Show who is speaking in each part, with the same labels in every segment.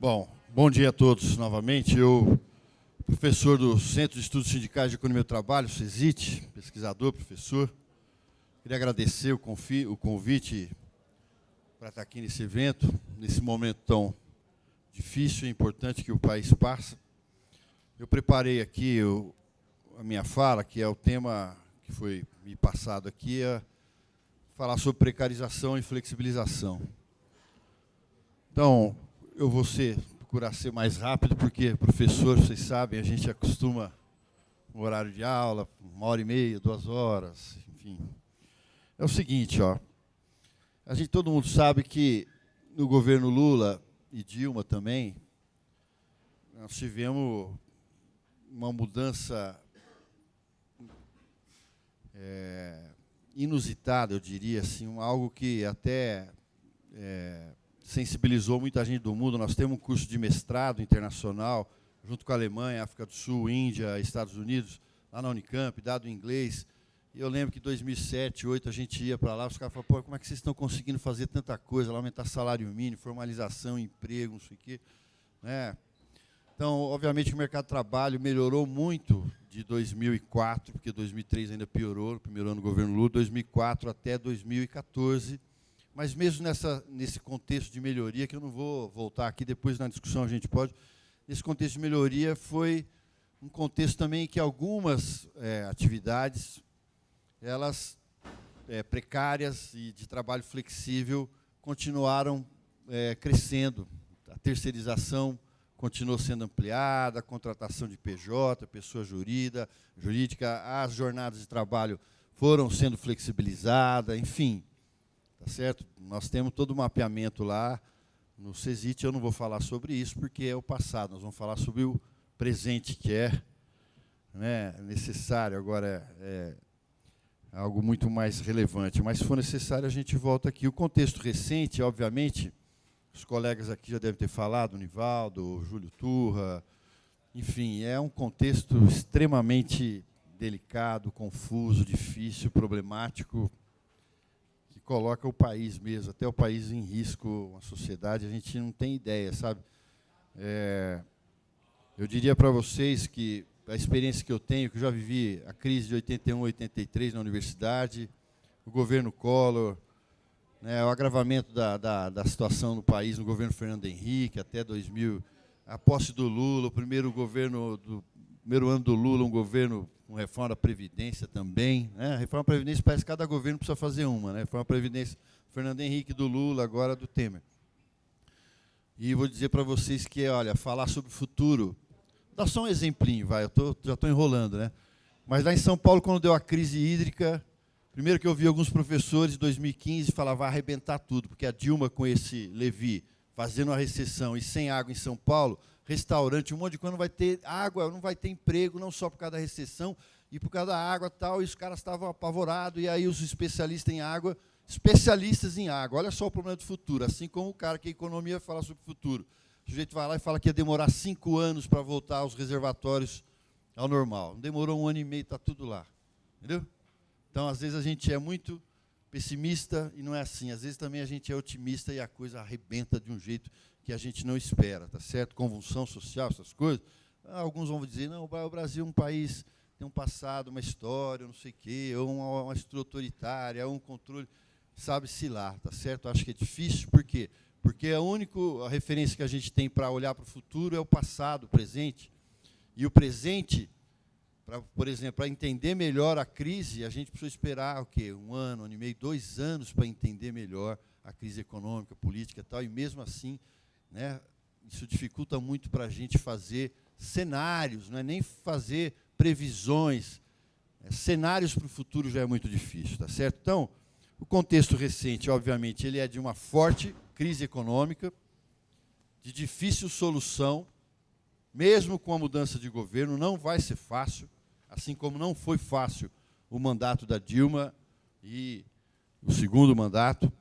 Speaker 1: Bom dia a todos novamente. Eu, professor do Centro de Estudos Sindicais de Economia do Trabalho, CESIT, pesquisador, professor, queria agradecer o convite para estar aqui nesse evento, nesse momento tão difícil e importante que o país passa. Eu preparei aqui a minha fala, que é o tema que foi me passado aqui, é falar sobre precarização e flexibilização. Então, eu vou procurar ser mais rápido, porque, professor, vocês sabem, a gente acostuma no horário de aula, 1h30, 2 horas, enfim. É o seguinte, todo mundo sabe que no governo Lula e Dilma também, nós tivemos uma mudança inusitada, eu diria assim, algo que até sensibilizou muita gente do mundo. Nós temos um curso de mestrado internacional, junto com a Alemanha, África do Sul, Índia, Estados Unidos, lá na Unicamp, dado em inglês. E eu lembro que em 2007, 2008, a gente ia para lá, os caras falavam, como é que vocês estão conseguindo fazer tanta coisa, lá, aumentar salário mínimo, formalização, emprego, não sei o quê. Né? Então, obviamente, o mercado de trabalho melhorou muito de 2004, porque 2003 ainda piorou, no primeiro ano do governo Lula, 2004 até 2014. Mas mesmo nesse contexto de melhoria, que eu não vou voltar aqui, depois na discussão a gente pode, nesse contexto de melhoria foi um contexto também que algumas atividades, elas precárias e de trabalho flexível, continuaram crescendo. A terceirização continuou sendo ampliada, a contratação de PJ, pessoa jurídica, as jornadas de trabalho foram sendo flexibilizadas, enfim. Tá certo? Nós temos todo o mapeamento lá no CESIT. Eu não vou falar sobre isso, porque é o passado. Nós vamos falar sobre o presente, que é necessário. Agora é algo muito mais relevante. Mas, se for necessário, a gente volta aqui. O contexto recente, obviamente, os colegas aqui já devem ter falado, o Nivaldo, o Júlio Turra, enfim, é um contexto extremamente delicado, confuso, difícil, problemático, coloca o país mesmo, até o país em risco, a sociedade, a gente não tem ideia, sabe? Eu diria para vocês que a experiência que eu tenho, que eu já vivi a crise de 81, 83 na universidade, o governo Collor, o agravamento da situação no país no governo Fernando Henrique, até 2000, a posse do Lula, o primeiro ano do Lula, um governo com reforma da Previdência também. A reforma da Previdência parece que cada governo precisa fazer uma. Reforma da Previdência do Fernando Henrique, do Lula, agora do Temer. E vou dizer para vocês que, olha, falar sobre o futuro, dá só um exemplinho, já estou enrolando, Mas lá em São Paulo, quando deu a crise hídrica, primeiro que eu vi alguns professores em 2015 falar, vai arrebentar tudo, porque a Dilma com esse Levi fazendo a recessão e sem água em São Paulo, restaurante, um monte de coisa, não vai ter água, não vai ter emprego, não só por causa da recessão, e por causa da água e tal, e os caras estavam apavorados, e aí os especialistas em água, olha só o problema do futuro, assim como o cara que a economia fala sobre o futuro. O sujeito vai lá e fala que ia demorar 5 anos para voltar os reservatórios ao normal. Não demorou 1 ano e meio, está tudo lá. Entendeu? Então, às vezes, a gente é muito pessimista e não é assim. Às vezes, também, a gente é otimista e a coisa arrebenta de um jeito que a gente não espera, tá certo? Convulsão social, essas coisas. Alguns vão dizer, não, o Brasil é um país, tem um passado, uma história, não sei o quê, ou uma estrutura autoritária, ou um controle, sabe-se lá, tá certo? Acho que é difícil, por quê? Porque a referência que a gente tem para olhar para o futuro é o passado, o presente. E o presente, por exemplo, para entender melhor a crise, a gente precisa esperar o quê? 1 ano, 1 ano e meio, 2 anos para entender melhor a crise econômica, política e tal, e mesmo assim, isso dificulta muito para a gente fazer cenários, não é nem fazer previsões. Cenários para o futuro já é muito difícil, tá certo? Então, o contexto recente, obviamente, ele é de uma forte crise econômica, de difícil solução, mesmo com a mudança de governo, não vai ser fácil, assim como não foi fácil o mandato da Dilma e o segundo mandato.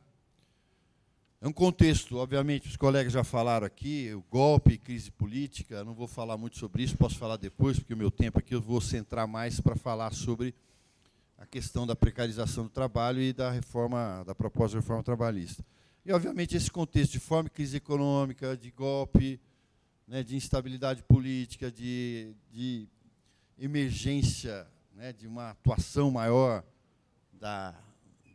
Speaker 1: É um contexto, obviamente, os colegas já falaram aqui, o golpe, crise política, não vou falar muito sobre isso, posso falar depois, porque o meu tempo aqui eu vou centrar mais para falar sobre a questão da precarização do trabalho e da proposta de reforma trabalhista. E, obviamente, esse contexto de fome, crise econômica, de golpe, né, de instabilidade política, de emergência, né, de uma atuação maior da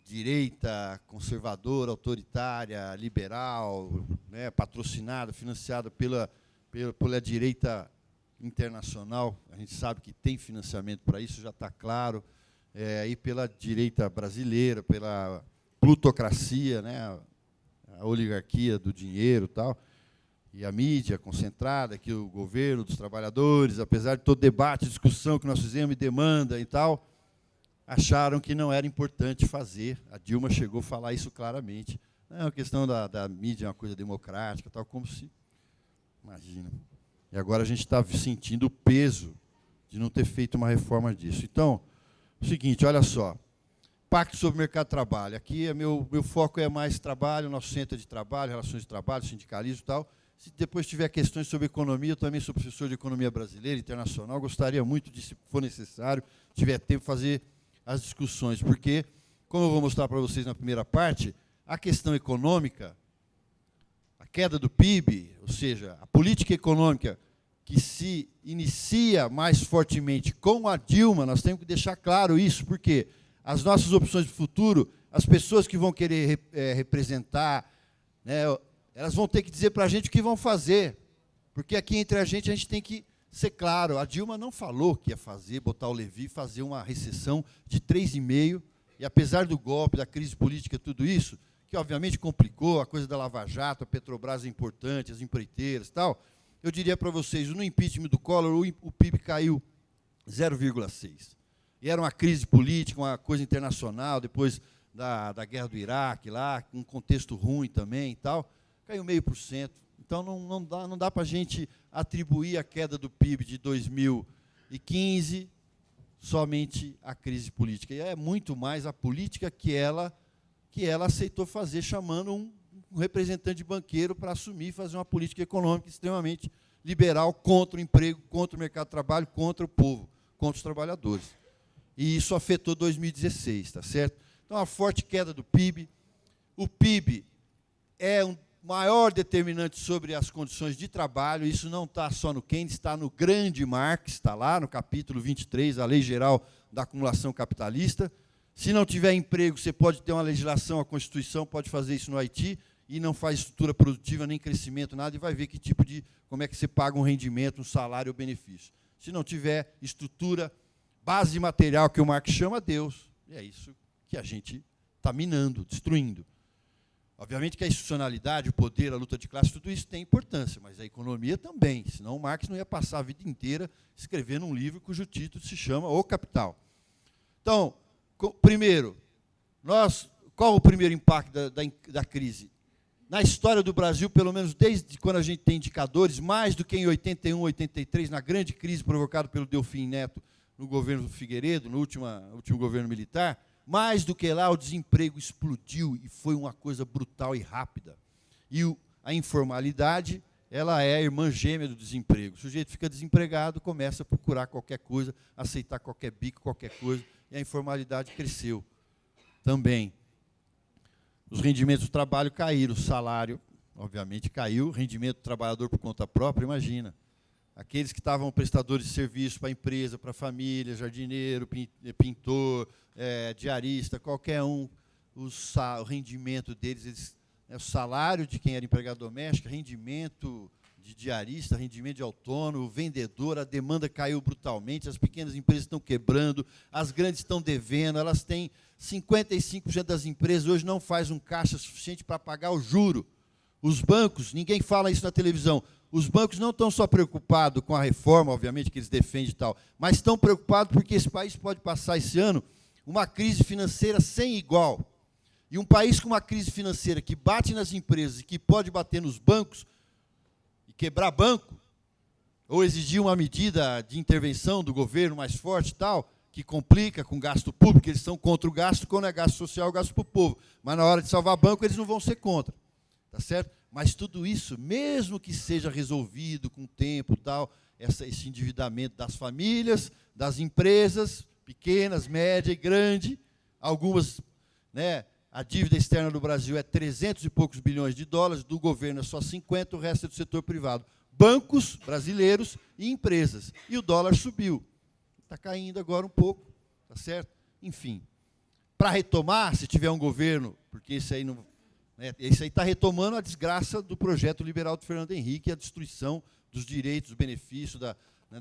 Speaker 1: direita conservadora, autoritária, liberal, né, patrocinada, financiada pela direita internacional. A gente sabe que tem financiamento para isso, já está claro, e pela direita brasileira, pela plutocracia, né, a oligarquia do dinheiro e tal, e a mídia concentrada, que o governo dos trabalhadores, apesar de todo debate, discussão que nós fizemos e demanda e tal, acharam que não era importante fazer. A Dilma chegou a falar isso claramente. Não, a questão da mídia é uma coisa democrática, tal, como se... Imagina. E agora a gente está sentindo o peso de não ter feito uma reforma disso. Então, é o seguinte, olha só. Pacto sobre o mercado de trabalho. Aqui meu foco é mais trabalho, nosso centro de trabalho, relações de trabalho, sindicalismo e tal. Se depois tiver questões sobre economia, eu também sou professor de economia brasileira, internacional, gostaria muito de, se for necessário, se tiver tempo, fazer as discussões, porque, como eu vou mostrar para vocês na primeira parte, a questão econômica, a queda do PIB, ou seja, a política econômica que se inicia mais fortemente com a Dilma, nós temos que deixar claro isso, porque as nossas opções de futuro, as pessoas que vão querer representar, né, elas vão ter que dizer para a gente o que vão fazer, porque aqui entre a gente tem que ser claro. A Dilma não falou que ia fazer, botar o Levi, fazer uma recessão de 3,5%, e apesar do golpe, da crise política, tudo isso, que obviamente complicou, a coisa da Lava Jato, a Petrobras é importante, as empreiteiras e tal, eu diria para vocês, no impeachment do Collor, o PIB caiu 0,6%. E era uma crise política, uma coisa internacional, depois da guerra do Iraque, lá, um contexto ruim também e tal, caiu 0,5%. Então, não dá para a gente atribuir a queda do PIB de 2015 somente à crise política. E é muito mais a política que ela aceitou fazer, chamando um representante banqueiro para assumir e fazer uma política econômica extremamente liberal contra o emprego, contra o mercado de trabalho, contra o povo, contra os trabalhadores. E isso afetou 2016, tá certo? Então, a forte queda do PIB. O PIB é um maior determinante sobre as condições de trabalho. Isso não está só no Keynes, está no grande Marx, está lá no capítulo 23, a Lei Geral da Acumulação Capitalista. Se não tiver emprego, você pode ter uma legislação, a Constituição pode fazer isso no Haiti, e não faz estrutura produtiva, nem crescimento, nada, e vai ver que tipo de, como é que você paga um rendimento, um salário ou benefício. Se não tiver estrutura, base material, que o Marx chama Deus, e é isso que a gente está minando, destruindo. Obviamente que a institucionalidade, o poder, a luta de classe, tudo isso tem importância, mas a economia também, senão o Marx não ia passar a vida inteira escrevendo um livro cujo título se chama O Capital. Então, primeiro, qual o primeiro impacto da crise? Na história do Brasil, pelo menos desde quando a gente tem indicadores, mais do que em 81, 83, na grande crise provocada pelo Delfim Neto no governo do Figueiredo, no último governo militar, mais do que lá, o desemprego explodiu e foi uma coisa brutal e rápida. E a informalidade, ela é a irmã gêmea do desemprego. O sujeito fica desempregado, começa a procurar qualquer coisa, aceitar qualquer bico, qualquer coisa, e a informalidade cresceu também. Os rendimentos do trabalho caíram, o salário, obviamente, caiu, o rendimento do trabalhador por conta própria, imagina. Aqueles que estavam prestadores de serviço para a empresa, para a família, jardineiro, pintor, diarista, qualquer um, o rendimento deles, o salário de quem era empregado doméstico, rendimento de diarista, rendimento de autônomo, vendedor, a demanda caiu brutalmente, as pequenas empresas estão quebrando, as grandes estão devendo, elas têm 55% das empresas hoje não faz um caixa suficiente para pagar o juro. Os bancos, ninguém fala isso na televisão, os bancos não estão só preocupados com a reforma, obviamente, que eles defendem e tal, mas estão preocupados porque esse país pode passar esse ano uma crise financeira sem igual. E um país com uma crise financeira que bate nas empresas e que pode bater nos bancos e quebrar banco, ou exigir uma medida de intervenção do governo mais forte e tal, que complica com gasto público, eles são contra o gasto, quando é gasto social, gasto para o povo. Mas na hora de salvar banco, eles não vão ser contra. Tá certo? Mas tudo isso, mesmo que seja resolvido com o tempo, tal, esse endividamento das famílias, das empresas, pequenas, média e grande, algumas, né, a dívida externa do Brasil é 300 e poucos bilhões de dólares, do governo é só 50, o resto é do setor privado. bancos brasileiros e empresas. E o dólar subiu. Está caindo agora um pouco, tá certo? Enfim, para retomar, se tiver um governo, porque esse aí não, né, esse aí está retomando a desgraça do projeto liberal do Fernando Henrique, a destruição dos direitos, dos benefícios,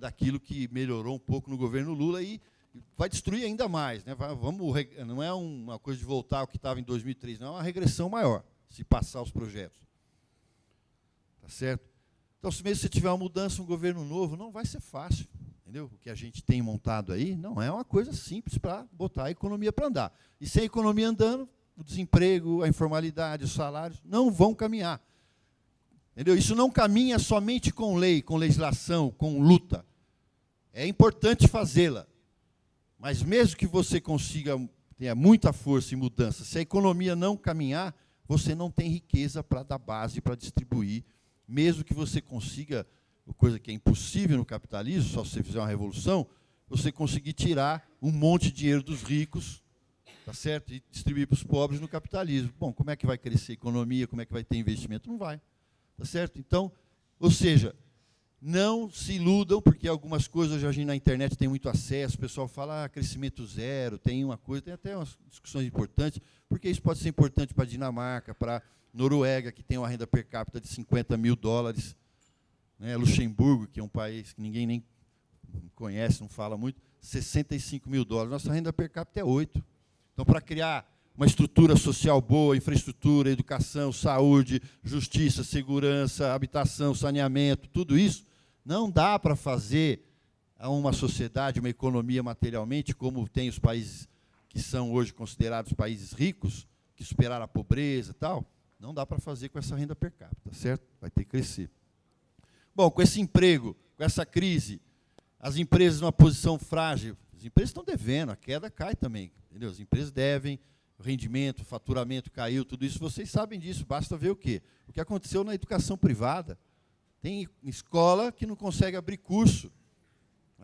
Speaker 1: daquilo que melhorou um pouco no governo Lula e vai destruir ainda mais, né? Não é uma coisa de voltar ao que estava em 2003, não, é uma regressão maior, se passar os projetos. Tá certo? Então, se mesmo você tiver uma mudança, um governo novo, não vai ser fácil. Entendeu? O que a gente tem montado aí não é uma coisa simples para botar a economia para andar. E sem a economia andando, o desemprego, a informalidade, os salários não vão caminhar. Entendeu? Isso não caminha somente com lei, com legislação, com luta. É importante fazê-la. Mas mesmo que você tenha muita força e mudança, se a economia não caminhar, você não tem riqueza para dar base, para distribuir, mesmo que você consiga, coisa que é impossível no capitalismo, só se você fizer uma revolução, você conseguir tirar um monte de dinheiro dos ricos, tá certo? E distribuir para os pobres no capitalismo. Bom, como é que vai crescer a economia, como é que vai ter investimento? Não vai, tá certo? Então, ou seja, não se iludam, porque algumas coisas hoje na internet tem muito acesso, o pessoal fala crescimento zero, tem uma coisa, tem até umas discussões importantes, porque isso pode ser importante para a Dinamarca, para a Noruega, que tem uma renda per capita de 50 mil dólares, né? Luxemburgo, que é um país que ninguém nem conhece, não fala muito, 65 mil dólares. Nossa renda per capita é 8. Então, para criar uma estrutura social boa, infraestrutura, educação, saúde, justiça, segurança, habitação, saneamento, tudo isso, não dá para fazer uma sociedade, uma economia materialmente, como tem os países que são hoje considerados países ricos, que superaram a pobreza e tal. Não dá para fazer com essa renda per capita, certo? Vai ter que crescer. Bom, com esse emprego, com essa crise, as empresas numa posição frágil, as empresas estão devendo, a queda cai também, entendeu? As empresas devem, o rendimento, o faturamento caiu, tudo isso, vocês sabem disso, basta ver o quê? O que aconteceu na educação privada. Tem escola que não consegue abrir curso.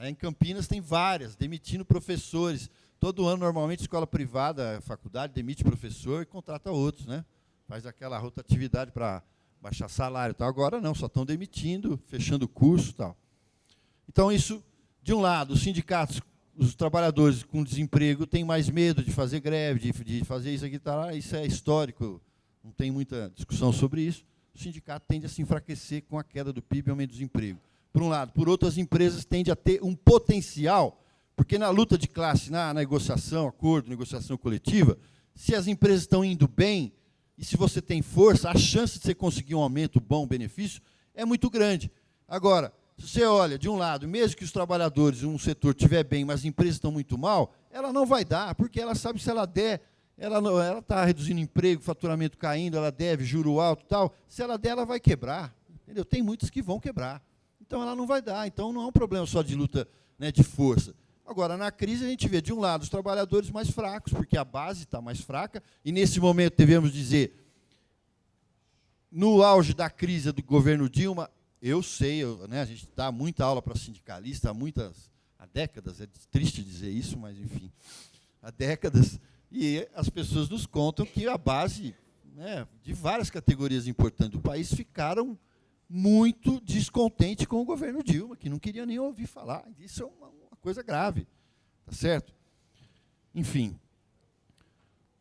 Speaker 1: Em Campinas tem várias, demitindo professores. Todo ano, normalmente, escola privada, faculdade, demite professor e contrata outros, né? Faz aquela rotatividade para baixar salário e tal. Agora não, só estão demitindo, fechando curso e tal. Então, isso, de um lado, os sindicatos, os trabalhadores com desemprego têm mais medo de fazer greve, de fazer isso aqui, tá, isso é histórico, não tem muita discussão sobre isso. O sindicato tende a se enfraquecer com a queda do PIB e aumento do desemprego. Por um lado. Por outro, as empresas tendem a ter um potencial, porque na luta de classe, na negociação, acordo, negociação coletiva, se as empresas estão indo bem, e se você tem força, a chance de você conseguir um aumento bom, benefício, é muito grande. Agora, se você olha, de um lado, mesmo que os trabalhadores, um setor estiver bem, mas as empresas estão muito mal, ela não vai dar, porque ela sabe que se ela der, ela está reduzindo emprego, faturamento caindo, ela deve, juro alto e tal, se ela der, ela vai quebrar. Entendeu? Tem muitos que vão quebrar. Então, ela não vai dar. Então, não é um problema só de luta, né, de força. Agora, na crise, a gente vê, de um lado, os trabalhadores mais fracos, porque a base está mais fraca, e, nesse momento, devemos dizer, no auge da crise do governo Dilma, eu sei, né, a gente dá muita aula para sindicalista, há décadas, é triste dizer isso, mas, enfim, há décadas, e as pessoas nos contam que a base, né, de várias categorias importantes do país ficaram muito descontentes com o governo Dilma, que não queria nem ouvir falar. Isso é uma coisa grave, tá certo? Enfim.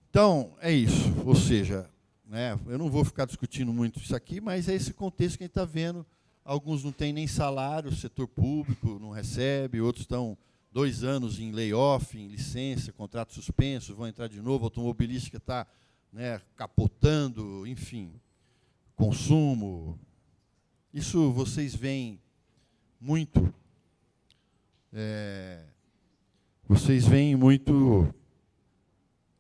Speaker 1: Então, é isso. Ou seja, né, eu não vou ficar discutindo muito isso aqui, mas é esse contexto que a gente está vendo. Alguns não têm nem salário, o setor público não recebe, outros estão 2 anos em layoff, em licença, contrato suspenso, vão entrar de novo, a automobilística está, né, capotando, enfim, consumo. Isso vocês veem muito. Vocês veem muito.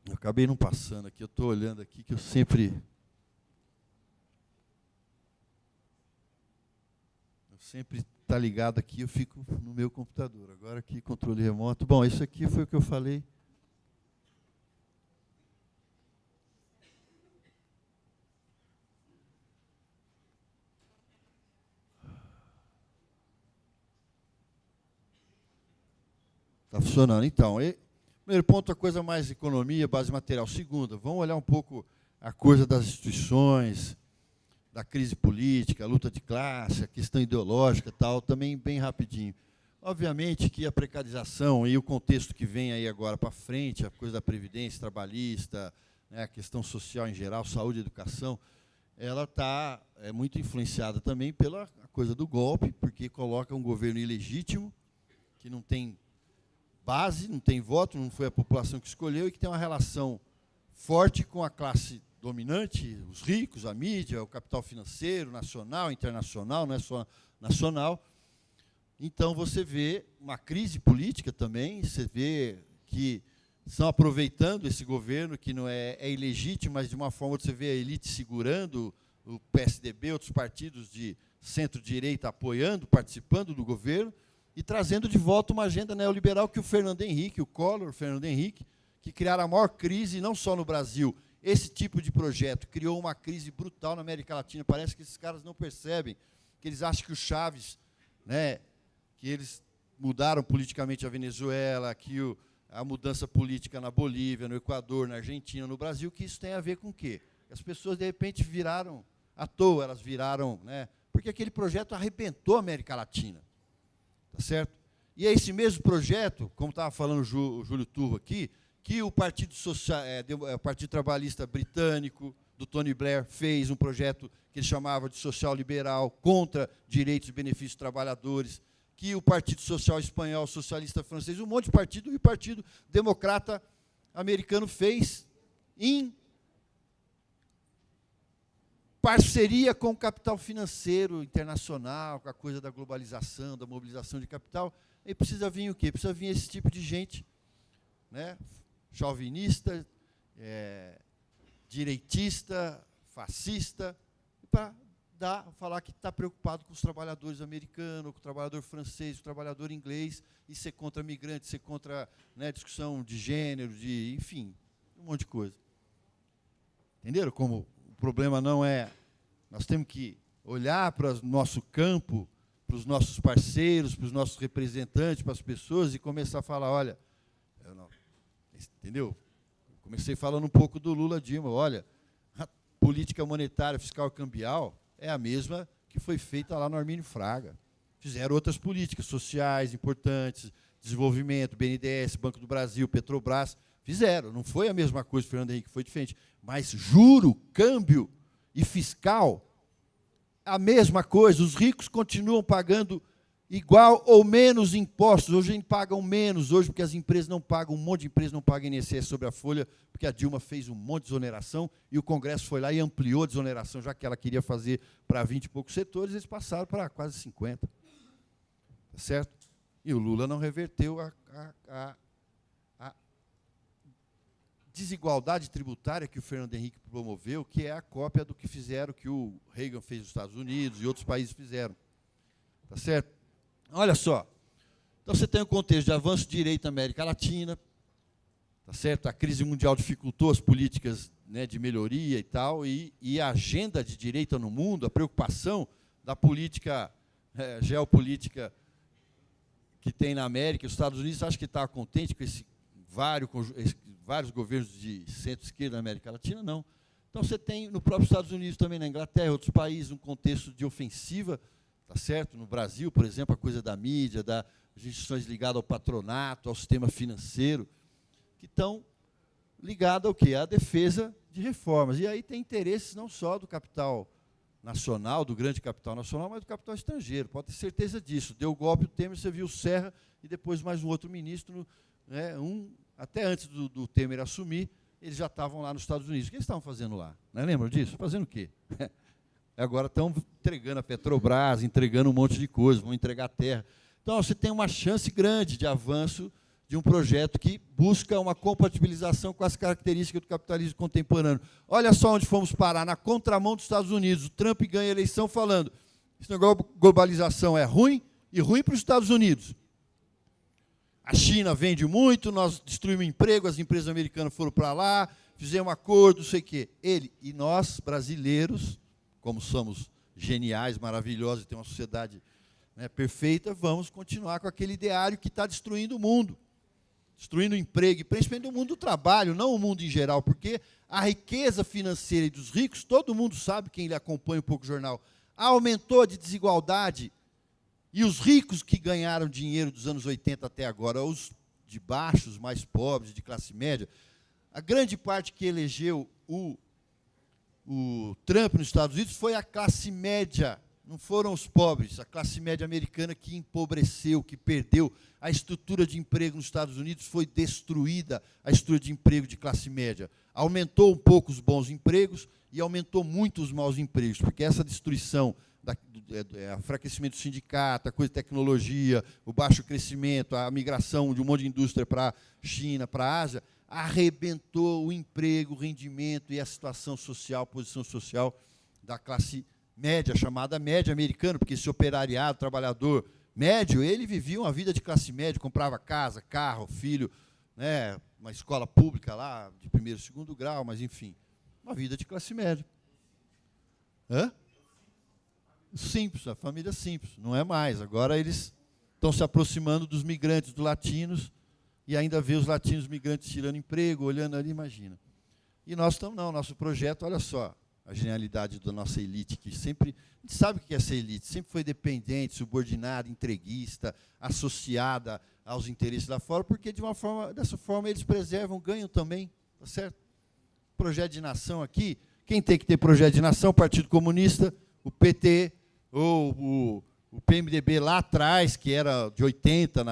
Speaker 1: Eu acabei não passando aqui, eu estou olhando aqui que eu sempre está ligado aqui, eu fico no meu computador. Agora aqui, controle remoto. Bom, isso aqui foi o que eu falei. Está funcionando. Então, primeiro ponto, a coisa mais economia, base material. Segunda, vamos olhar um pouco a coisa das instituições, da crise política, a luta de classe, a questão ideológica, tal, também bem rapidinho. Obviamente que a precarização e o contexto que vem aí agora para frente, a coisa da previdência trabalhista, né, a questão social em geral, saúde e educação, ela está muito influenciada também pela coisa do golpe, porque coloca um governo ilegítimo, que não tem base, não tem voto, não foi a população que escolheu, e que tem uma relação forte com a classe dominante, os ricos, a mídia, o capital financeiro, nacional, internacional, não é só nacional. Então, você vê uma crise política também, você vê que estão aproveitando esse governo, que não é ilegítimo, mas de uma forma você vê a elite segurando, o PSDB, outros partidos de centro-direita apoiando, participando do governo, e trazendo de volta uma agenda neoliberal que o Fernando Henrique, o Collor, o Fernando Henrique, que criaram a maior crise, não só no Brasil. Esse tipo de projeto criou uma crise brutal na América Latina. Parece que esses caras não percebem, que eles acham que o Chaves, né, que eles mudaram politicamente a Venezuela, que a mudança política na Bolívia, no Equador, na Argentina, no Brasil, que isso tem a ver com o quê? As pessoas, de repente, viraram à toa, elas viraram, né, porque aquele projeto arrebentou a América Latina. Tá certo? E é esse mesmo projeto, como estava falando o Júlio Turro aqui, que o Partido o Partido Trabalhista Britânico, do Tony Blair, fez um projeto que ele chamava de social liberal, contra direitos e benefícios dos trabalhadores, que o Partido Social Espanhol, Socialista Francês, um monte de partido, e o Partido Democrata Americano fez em parceria com o capital financeiro internacional, com a coisa da globalização, da mobilização de capital. E precisa vir o quê? Precisa vir esse tipo de gente, né, chauvinista, direitista, fascista, para falar que está preocupado com os trabalhadores americanos, com o trabalhador francês, com o trabalhador inglês, e ser contra migrantes, ser contra, né, discussão de gênero, enfim, um monte de coisa. Entenderam como o problema não é... Nós temos que olhar para o nosso campo, para os nossos parceiros, para os nossos representantes, para as pessoas, e começar a falar, olha, entendeu? Comecei falando um pouco do Lula Dilma, olha, a política monetária, fiscal e cambial é a mesma que foi feita lá no Armínio Fraga. Fizeram outras políticas sociais importantes, desenvolvimento, BNDES, Banco do Brasil, Petrobras, fizeram. Não foi a mesma coisa, Fernando Henrique, foi diferente. Mas juro, câmbio e fiscal, a mesma coisa. Os ricos continuam pagando igual ou menos impostos. Hoje eles pagam menos, hoje, porque as empresas não pagam, um monte de empresas não pagam INSS sobre a folha, porque a Dilma fez um monte de desoneração, e o Congresso foi lá e ampliou a desoneração, já que ela queria fazer para 20 e poucos setores, eles passaram para quase 50. Tá certo? E o Lula não reverteu a desigualdade tributária que o Fernando Henrique promoveu, que é a cópia do que fizeram, que o Reagan fez nos Estados Unidos e outros países fizeram. Tá certo? Olha só. Então, você tem um contexto de avanço de direito na América Latina, tá certo? A crise mundial dificultou as políticas, né, de melhoria e tal, e a agenda de direita no mundo, a preocupação da política geopolítica que tem na América. Os Estados Unidos acho que está contente com esse vários governos de centro-esquerda na América Latina, não. Então, você tem no próprio Estados Unidos, também na Inglaterra, outros países, um contexto de ofensiva, tá certo? No Brasil, por exemplo, a coisa da mídia, das instituições ligadas ao patronato, ao sistema financeiro, que estão ligadas ao quê? À defesa de reformas. E aí tem interesses não só do capital nacional, do grande capital nacional, mas do capital estrangeiro. Pode ter certeza disso. Deu o golpe, o Temer, você viu o Serra, e depois mais um outro ministro, né, até antes do Temer assumir, eles já estavam lá nos Estados Unidos. O que eles estavam fazendo lá? Não lembram disso? Fazendo o quê? Agora estão entregando a Petrobras, entregando um monte de coisa, vão entregar terra. Então, você tem uma chance grande de avanço de um projeto que busca uma compatibilização com as características do capitalismo contemporâneo. Olha só onde fomos parar, na contramão dos Estados Unidos. O Trump ganha a eleição falando, esse negócio de globalização é ruim, e ruim para os Estados Unidos. A China vende muito, nós destruímos emprego, as empresas americanas foram para lá, fizemos um acordo, não sei o quê. Ele e nós, brasileiros, como somos geniais, maravilhosos, e temos uma sociedade, né, perfeita, vamos continuar com aquele ideário que está destruindo o mundo. destruindo o emprego, principalmente o mundo do trabalho, não o mundo em geral, porque a riqueza financeira dos ricos, todo mundo sabe, quem acompanha um pouco o jornal, aumentou de desigualdade, e os ricos que ganharam dinheiro dos anos 80 até agora, os de baixo, os mais pobres, de classe média, a grande parte que elegeu o Trump nos Estados Unidos foi a classe média, não foram os pobres, a classe média americana que empobreceu, que perdeu. A estrutura de emprego nos Estados Unidos foi destruída, a estrutura de emprego de classe média. Aumentou um pouco os bons empregos e aumentou muito os maus empregos, porque essa destruição, o enfraquecimento do sindicato, a coisa de tecnologia, o baixo crescimento, a migração de um monte de indústria para a China, para a Ásia, arrebentou o emprego, o rendimento e a situação social, a posição social da classe média, chamada média americana, porque esse operariado, trabalhador médio, ele vivia uma vida de classe média, comprava casa, carro, filho, né, uma escola pública lá, de primeiro e segundo grau, mas, enfim, uma vida de classe média. Hã? Simples, a família simples, não é mais. Agora eles estão se aproximando dos migrantes, dos latinos, e ainda vê os latinos migrantes tirando emprego, olhando ali, imagina. E nós estamos, não, nosso projeto, olha só, a genialidade da nossa elite, que sempre, a gente sabe o que é essa elite, sempre foi dependente, subordinada, entreguista, associada aos interesses lá fora, porque dessa forma eles preservam, ganham também, tá certo? Projeto de nação aqui, quem tem que ter projeto de nação? O Partido Comunista, o PT, ou o PMDB lá atrás, que era de 80,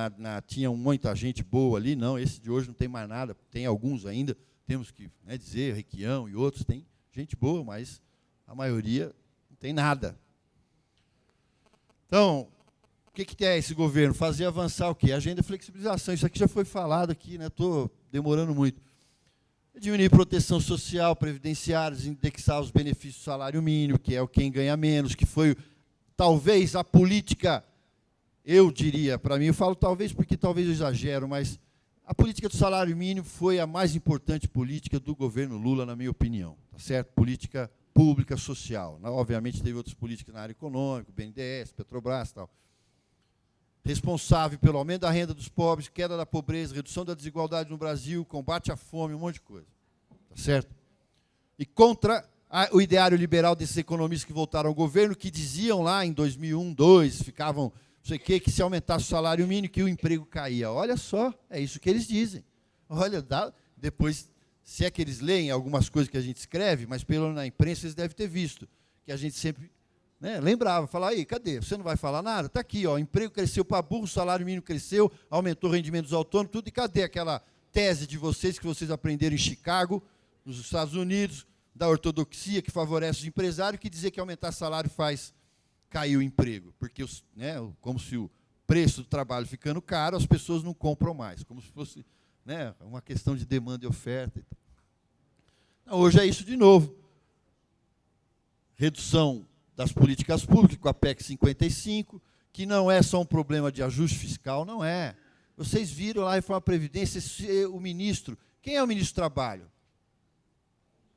Speaker 1: tinha muita gente boa ali, não, esse de hoje não tem mais nada, tem alguns ainda, temos que dizer, Requião e outros, tem gente boa, mas a maioria não tem nada. Então, o que é esse governo? Fazer avançar o quê? Agenda de flexibilização, isso aqui já foi falado aqui, estou demorando muito. Diminuir proteção social, previdenciários, indexar os benefícios do salário mínimo, que é o quem ganha menos, que foi, talvez, a política, eu diria, para mim, eu falo talvez porque talvez eu exagero, mas a política do salário mínimo foi a mais importante política do governo Lula, na minha opinião, tá certo? Política pública social. Obviamente, teve outras políticas na área econômica, BNDES, Petrobras e tal. Responsável pelo aumento da renda dos pobres, queda da pobreza, redução da desigualdade no Brasil, combate à fome, um monte de coisa. Tá certo? E contra o ideário liberal desses economistas que voltaram ao governo, que diziam lá em 2001, 2002, ficavam, não sei o quê, que se aumentasse o salário mínimo, que o emprego caía. Olha só, é isso que eles dizem. Olha, depois, se é que eles leem algumas coisas que a gente escreve, mas pelo menos na imprensa eles devem ter visto, que a gente sempre lembrava, falava, aí, cadê? Você não vai falar nada? Está aqui, ó, o emprego cresceu para burro, o salário mínimo cresceu, aumentou o rendimento dos autônomos, tudo, e cadê aquela tese de vocês que vocês aprenderam em Chicago, nos Estados Unidos, da ortodoxia que favorece os empresários, que dizer que aumentar salário faz cair o emprego, porque como se o preço do trabalho ficando caro, as pessoas não compram mais, como se fosse uma questão de demanda e oferta. Hoje é isso de novo. Redução das políticas públicas, com a PEC 55, que não é só um problema de ajuste fiscal, não é. Vocês viram lá a reforma da Previdência, o ministro, quem é o ministro do Trabalho?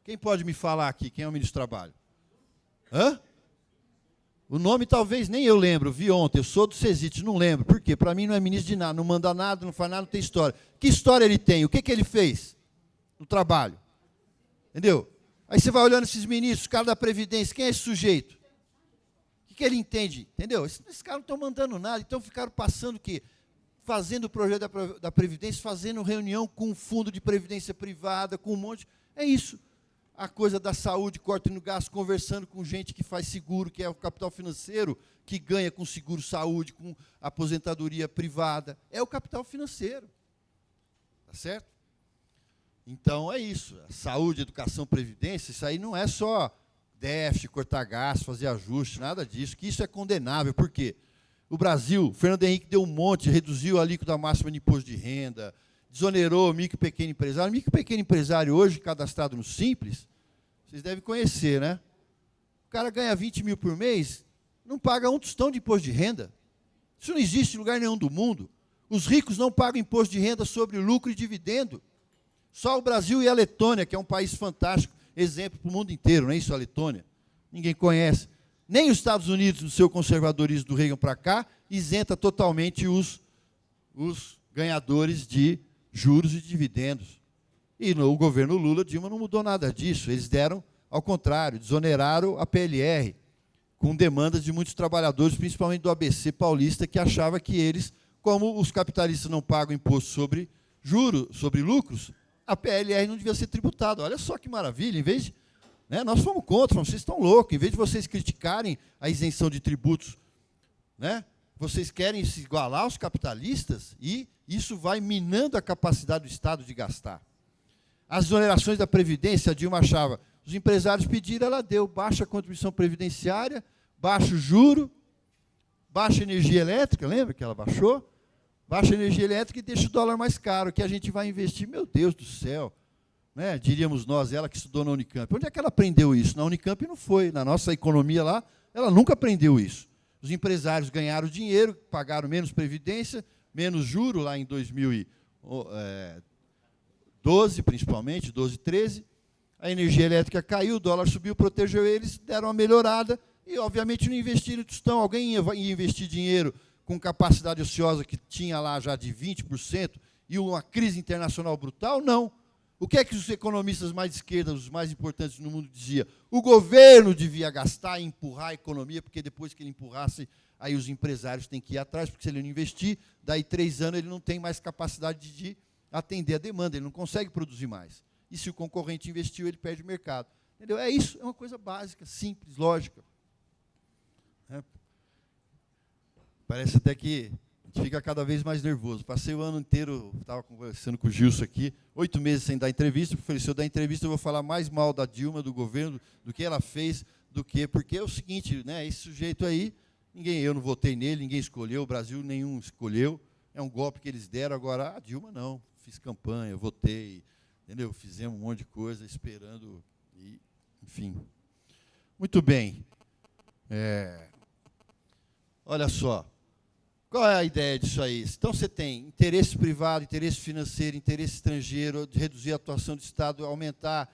Speaker 1: Quem pode me falar aqui, quem é o ministro do Trabalho? Hã? O nome talvez nem eu lembro, vi ontem, eu sou do CESIT, não lembro. Por quê? Para mim não é ministro de nada, não manda nada, não faz nada, não tem história. Que história ele tem? O que ele fez no trabalho? Entendeu? Aí você vai olhando esses ministros, cara da Previdência, quem é esse sujeito? O que ele entende? Entendeu? Esses caras não estão mandando nada, então ficaram passando o quê? Fazendo o projeto da Previdência, fazendo reunião com o fundo de previdência privada, com um monte. É isso. A coisa da saúde, corte no gasto, conversando com gente que faz seguro, que é o capital financeiro, que ganha com seguro saúde, com aposentadoria privada. É o capital financeiro. Tá certo? Então, é isso. Saúde, educação, previdência, isso aí não é só déficit, cortar gasto, fazer ajuste, nada disso, que isso é condenável. Por quê? O Brasil, o Fernando Henrique deu um monte, reduziu a alíquota máxima de imposto de renda, desonerou o micro e pequeno empresário. O micro e pequeno empresário hoje, cadastrado no Simples, vocês devem conhecer, né? O cara ganha 20 mil por mês, não paga um tostão de imposto de renda. Isso não existe em lugar nenhum do mundo. Os ricos não pagam imposto de renda sobre lucro e dividendo. Só o Brasil e a Letônia, que é um país fantástico, exemplo para o mundo inteiro, não é isso a Letônia? Ninguém conhece. Nem os Estados Unidos, no seu conservadorismo do Reagan para cá, isenta totalmente os ganhadores de juros e dividendos. E no governo Lula, Dilma não mudou nada disso. Eles deram, ao contrário, desoneraram a PLR, com demandas de muitos trabalhadores, principalmente do ABC paulista, que achava que eles, como os capitalistas não pagam imposto sobre juros, sobre lucros, a PLR não devia ser tributada. Olha só que maravilha, em vez de... Né, nós fomos contra, vocês estão loucos, em vez de vocês criticarem a isenção de tributos, né, vocês querem se igualar aos capitalistas e isso vai minando a capacidade do Estado de gastar. As exonerações da Previdência, a Dilma achava, os empresários pediram, ela deu baixa contribuição previdenciária, baixo juro, baixa energia elétrica, lembra que ela baixou? Baixa energia elétrica e deixa o dólar mais caro, que a gente vai investir, meu Deus do céu, né? Diríamos nós, ela que estudou na Unicamp. Onde é que ela aprendeu isso? Na Unicamp não foi, na nossa economia lá, ela nunca aprendeu isso. Os empresários ganharam dinheiro, pagaram menos previdência, menos juro lá em 2012, principalmente, 12, 13, a energia elétrica caiu, o dólar subiu, protegeu eles, deram uma melhorada e, obviamente, não investiram em tostão. Alguém ia investir dinheiro com capacidade ociosa que tinha lá já de 20% e uma crise internacional brutal? Não. O que é que os economistas mais de esquerda, os mais importantes no mundo, diziam? O governo devia gastar e empurrar a economia, porque depois que ele empurrasse, aí os empresários têm que ir atrás, porque se ele não investir, daí 3 anos ele não tem mais capacidade de atender a demanda, ele não consegue produzir mais. E se o concorrente investiu, ele perde o mercado. Entendeu? É isso, é uma coisa básica, simples, lógica. Parece até que a gente fica cada vez mais nervoso. Passei o ano inteiro, estava conversando com o Gilson aqui, 8 meses sem dar entrevista, porque falei, se eu dar entrevista, eu vou falar mais mal da Dilma, do governo, do que ela fez, porque é o seguinte, né, esse sujeito aí, eu não votei nele, ninguém escolheu, o Brasil nenhum escolheu, é um golpe que eles deram, agora a Dilma não, fiz campanha, votei, entendeu? Fizemos um monte de coisa, esperando, e, enfim. Muito bem. Olha só. Qual é a ideia disso aí? Então, você tem interesse privado, interesse financeiro, interesse estrangeiro, de reduzir a atuação do Estado, aumentar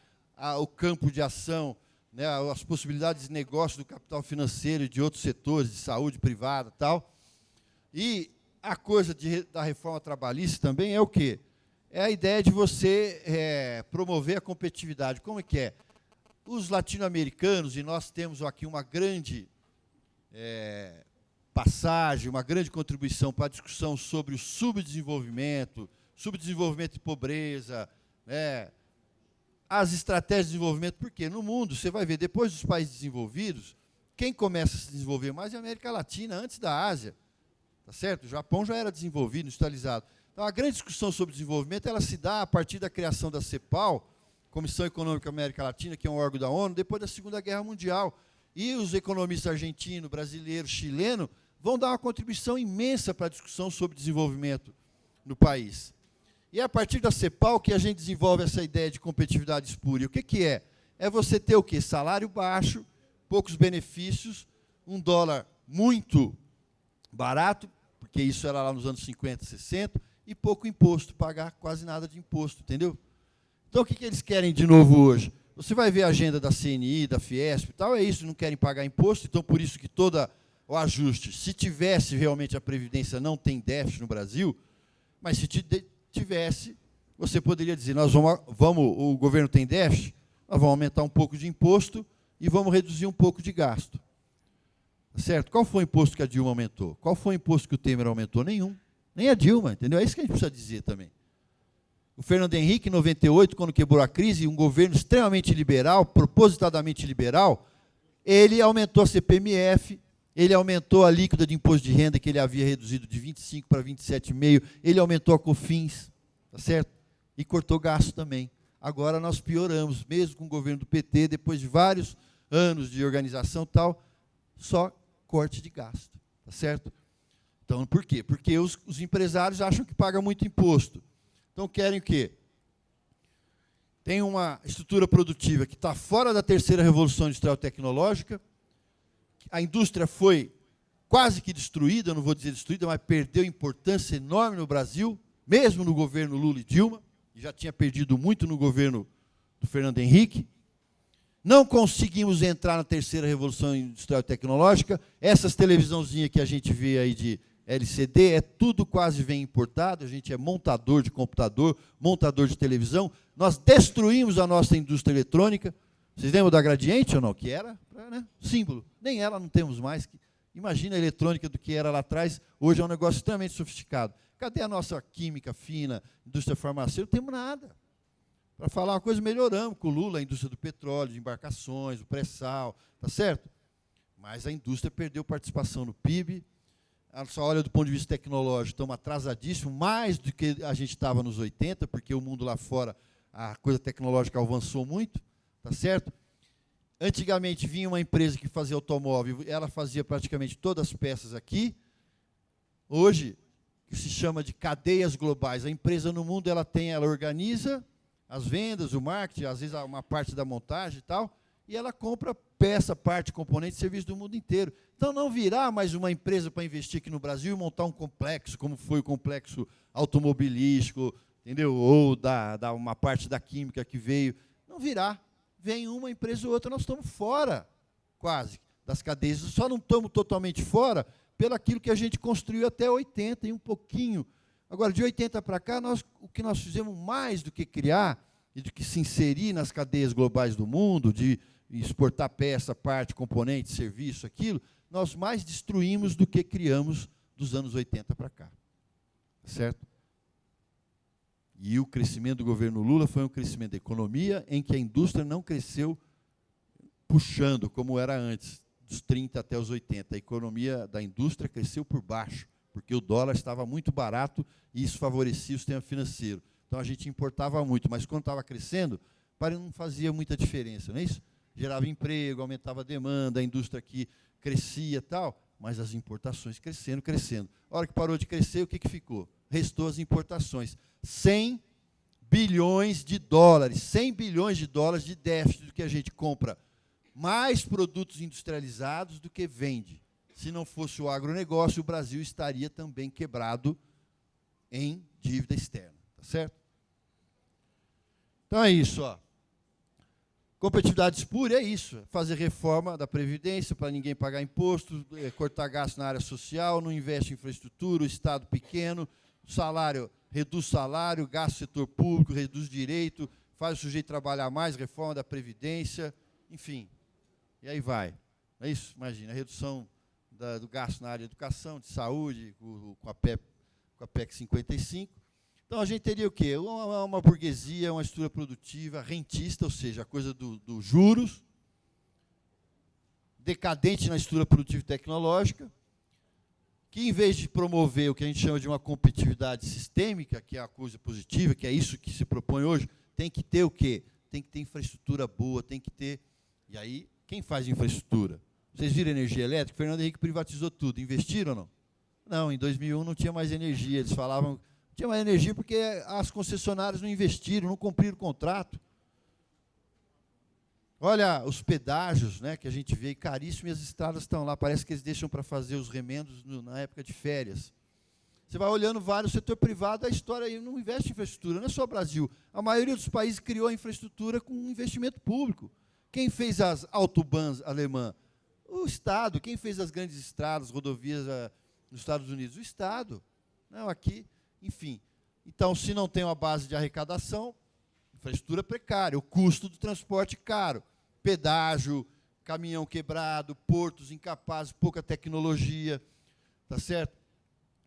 Speaker 1: o campo de ação, né, as possibilidades de negócio do capital financeiro e de outros setores, de saúde privada e tal. E a coisa da reforma trabalhista também é o quê? É a ideia de você promover a competitividade. Como é que é? Os latino-americanos, e nós temos aqui uma grande... passagem, uma grande contribuição para a discussão sobre o subdesenvolvimento e pobreza, né, as estratégias de desenvolvimento, porque no mundo, você vai ver, depois dos países desenvolvidos, quem começa a se desenvolver mais é a América Latina, antes da Ásia, tá certo? O Japão já era desenvolvido, industrializado. Então, a grande discussão sobre desenvolvimento, ela se dá a partir da criação da CEPAL, Comissão Econômica América Latina, que é um órgão da ONU, depois da Segunda Guerra Mundial. E os economistas argentino, brasileiro, chileno, vão dar uma contribuição imensa para a discussão sobre desenvolvimento no país. E é a partir da CEPAL que a gente desenvolve essa ideia de competitividade espúria. O que é? É você ter o quê? Salário baixo, poucos benefícios, um dólar muito barato, porque isso era lá nos anos 50, 60, e pouco imposto, pagar quase nada de imposto, entendeu? Então, o que eles querem de novo hoje? Você vai ver a agenda da CNI, da Fiesp e tal, é isso, não querem pagar imposto, então por isso que todo o ajuste, se tivesse realmente a Previdência, não tem déficit no Brasil, mas se tivesse, você poderia dizer, o governo tem déficit, nós vamos aumentar um pouco de imposto e vamos reduzir um pouco de gasto. Certo? Qual foi o imposto que a Dilma aumentou? Qual foi o imposto que o Temer aumentou? Nenhum. Nem a Dilma, entendeu? É isso que a gente precisa dizer também. O Fernando Henrique, em 98, quando quebrou a crise, um governo extremamente liberal, propositadamente liberal, ele aumentou a CPMF, ele aumentou a líquida de imposto de renda, que ele havia reduzido de 25 para 27,5, ele aumentou a COFINS, tá certo? E cortou gasto também. Agora nós pioramos, mesmo com o governo do PT, depois de vários anos de organização e tal, só corte de gasto, tá certo? Então, por quê? Porque os empresários acham que pagam muito imposto. Então, querem o quê? Tem uma estrutura produtiva que está fora da terceira revolução industrial tecnológica, a indústria foi quase que destruída, não vou dizer destruída, mas perdeu importância enorme no Brasil, mesmo no governo Lula e Dilma, e já tinha perdido muito no governo do Fernando Henrique. Não conseguimos entrar na terceira revolução industrial tecnológica. Essas televisãozinhas que a gente vê aí de LCD, tudo quase vem importado, a gente é montador de computador, montador de televisão, nós destruímos a nossa indústria eletrônica. Vocês lembram da Gradiente ou não? Que era, né, símbolo. Nem ela não temos mais. Imagina a eletrônica do que era lá atrás, hoje é um negócio extremamente sofisticado. Cadê a nossa química fina, indústria farmacêutica? Não temos nada. Para falar uma coisa, melhoramos com o Lula, a indústria do petróleo, de embarcações, o pré-sal, tá certo? Mas a indústria perdeu participação no PIB. Ela só olha do ponto de vista tecnológico, estamos atrasadíssimos, mais do que a gente estava nos 80, porque o mundo lá fora, a coisa tecnológica avançou muito, tá certo? Antigamente vinha uma empresa que fazia automóvel, ela fazia praticamente todas as peças aqui. Hoje, que se chama de cadeias globais, a empresa no mundo ela organiza as vendas, o marketing, às vezes uma parte da montagem e tal, e ela compra peça, parte, componente, serviço do mundo inteiro. Então não virá mais uma empresa para investir aqui no Brasil e montar um complexo, como foi o complexo automobilístico, entendeu? Ou uma parte da química que veio. Não virá. Vem uma empresa ou outra, nós estamos fora, quase, das cadeias. Só não estamos totalmente fora pelo aquilo que a gente construiu até 80 e um pouquinho. Agora, de 80 para cá, o que nós fizemos mais do que criar e do que se inserir nas cadeias globais do mundo, de exportar peça, parte, componente, serviço, aquilo, nós mais destruímos do que criamos dos anos 80 para cá. Certo? E o crescimento do governo Lula foi um crescimento da economia em que a indústria não cresceu puxando, como era antes, dos 30 até os 80. A economia da indústria cresceu por baixo, porque o dólar estava muito barato e isso favorecia o sistema financeiro. Então, a gente importava muito, mas quando estava crescendo, não fazia muita diferença, não é isso? Gerava emprego, aumentava a demanda, a indústria aqui crescia e tal, mas as importações crescendo. A hora que parou de crescer, o que ficou? Restou as importações. 100 bilhões de dólares, 100 bilhões de dólares de déficit do que a gente compra mais produtos industrializados do que vende. Se não fosse o agronegócio, o Brasil estaria também quebrado em dívida externa. Tá certo? Então é isso, ó. Competitividade espúria é isso, fazer reforma da Previdência para ninguém pagar imposto, cortar gasto na área social, não investe em infraestrutura, o Estado pequeno, reduz salário, gasta no setor público, reduz direito, faz o sujeito trabalhar mais, reforma da Previdência, enfim. E aí vai. É isso? Imagina, a redução do gasto na área de educação, de saúde, com a PEC 55. Então, a gente teria o quê? Uma burguesia, uma estrutura produtiva rentista, ou seja, a coisa dos juros, decadente na estrutura produtiva e tecnológica, que, em vez de promover o que a gente chama de uma competitividade sistêmica, que é a coisa positiva, que é isso que se propõe hoje, tem que ter o quê? Tem que ter infraestrutura boa, tem que ter... E aí, quem faz infraestrutura? Vocês viram energia elétrica? O Fernando Henrique privatizou tudo. Investiram ou não? Não, em 2001 não tinha mais energia. Eles falavam... Tinha mais energia porque as concessionárias não investiram, não cumpriram o contrato. Olha os pedágios, né, que a gente vê, caríssimo, e as estradas estão lá. Parece que eles deixam para fazer os remendos na época de férias. Você vai olhando vários, o setor privado, a história aí não investe em infraestrutura, não é só o Brasil. A maioria dos países criou a infraestrutura com investimento público. Quem fez as autobahns alemãs? O Estado. Quem fez as grandes estradas, rodovias nos Estados Unidos? O Estado. Não, aqui... Enfim, então, se não tem uma base de arrecadação, infraestrutura precária, o custo do transporte caro, pedágio, caminhão quebrado, portos incapazes, pouca tecnologia, tá certo?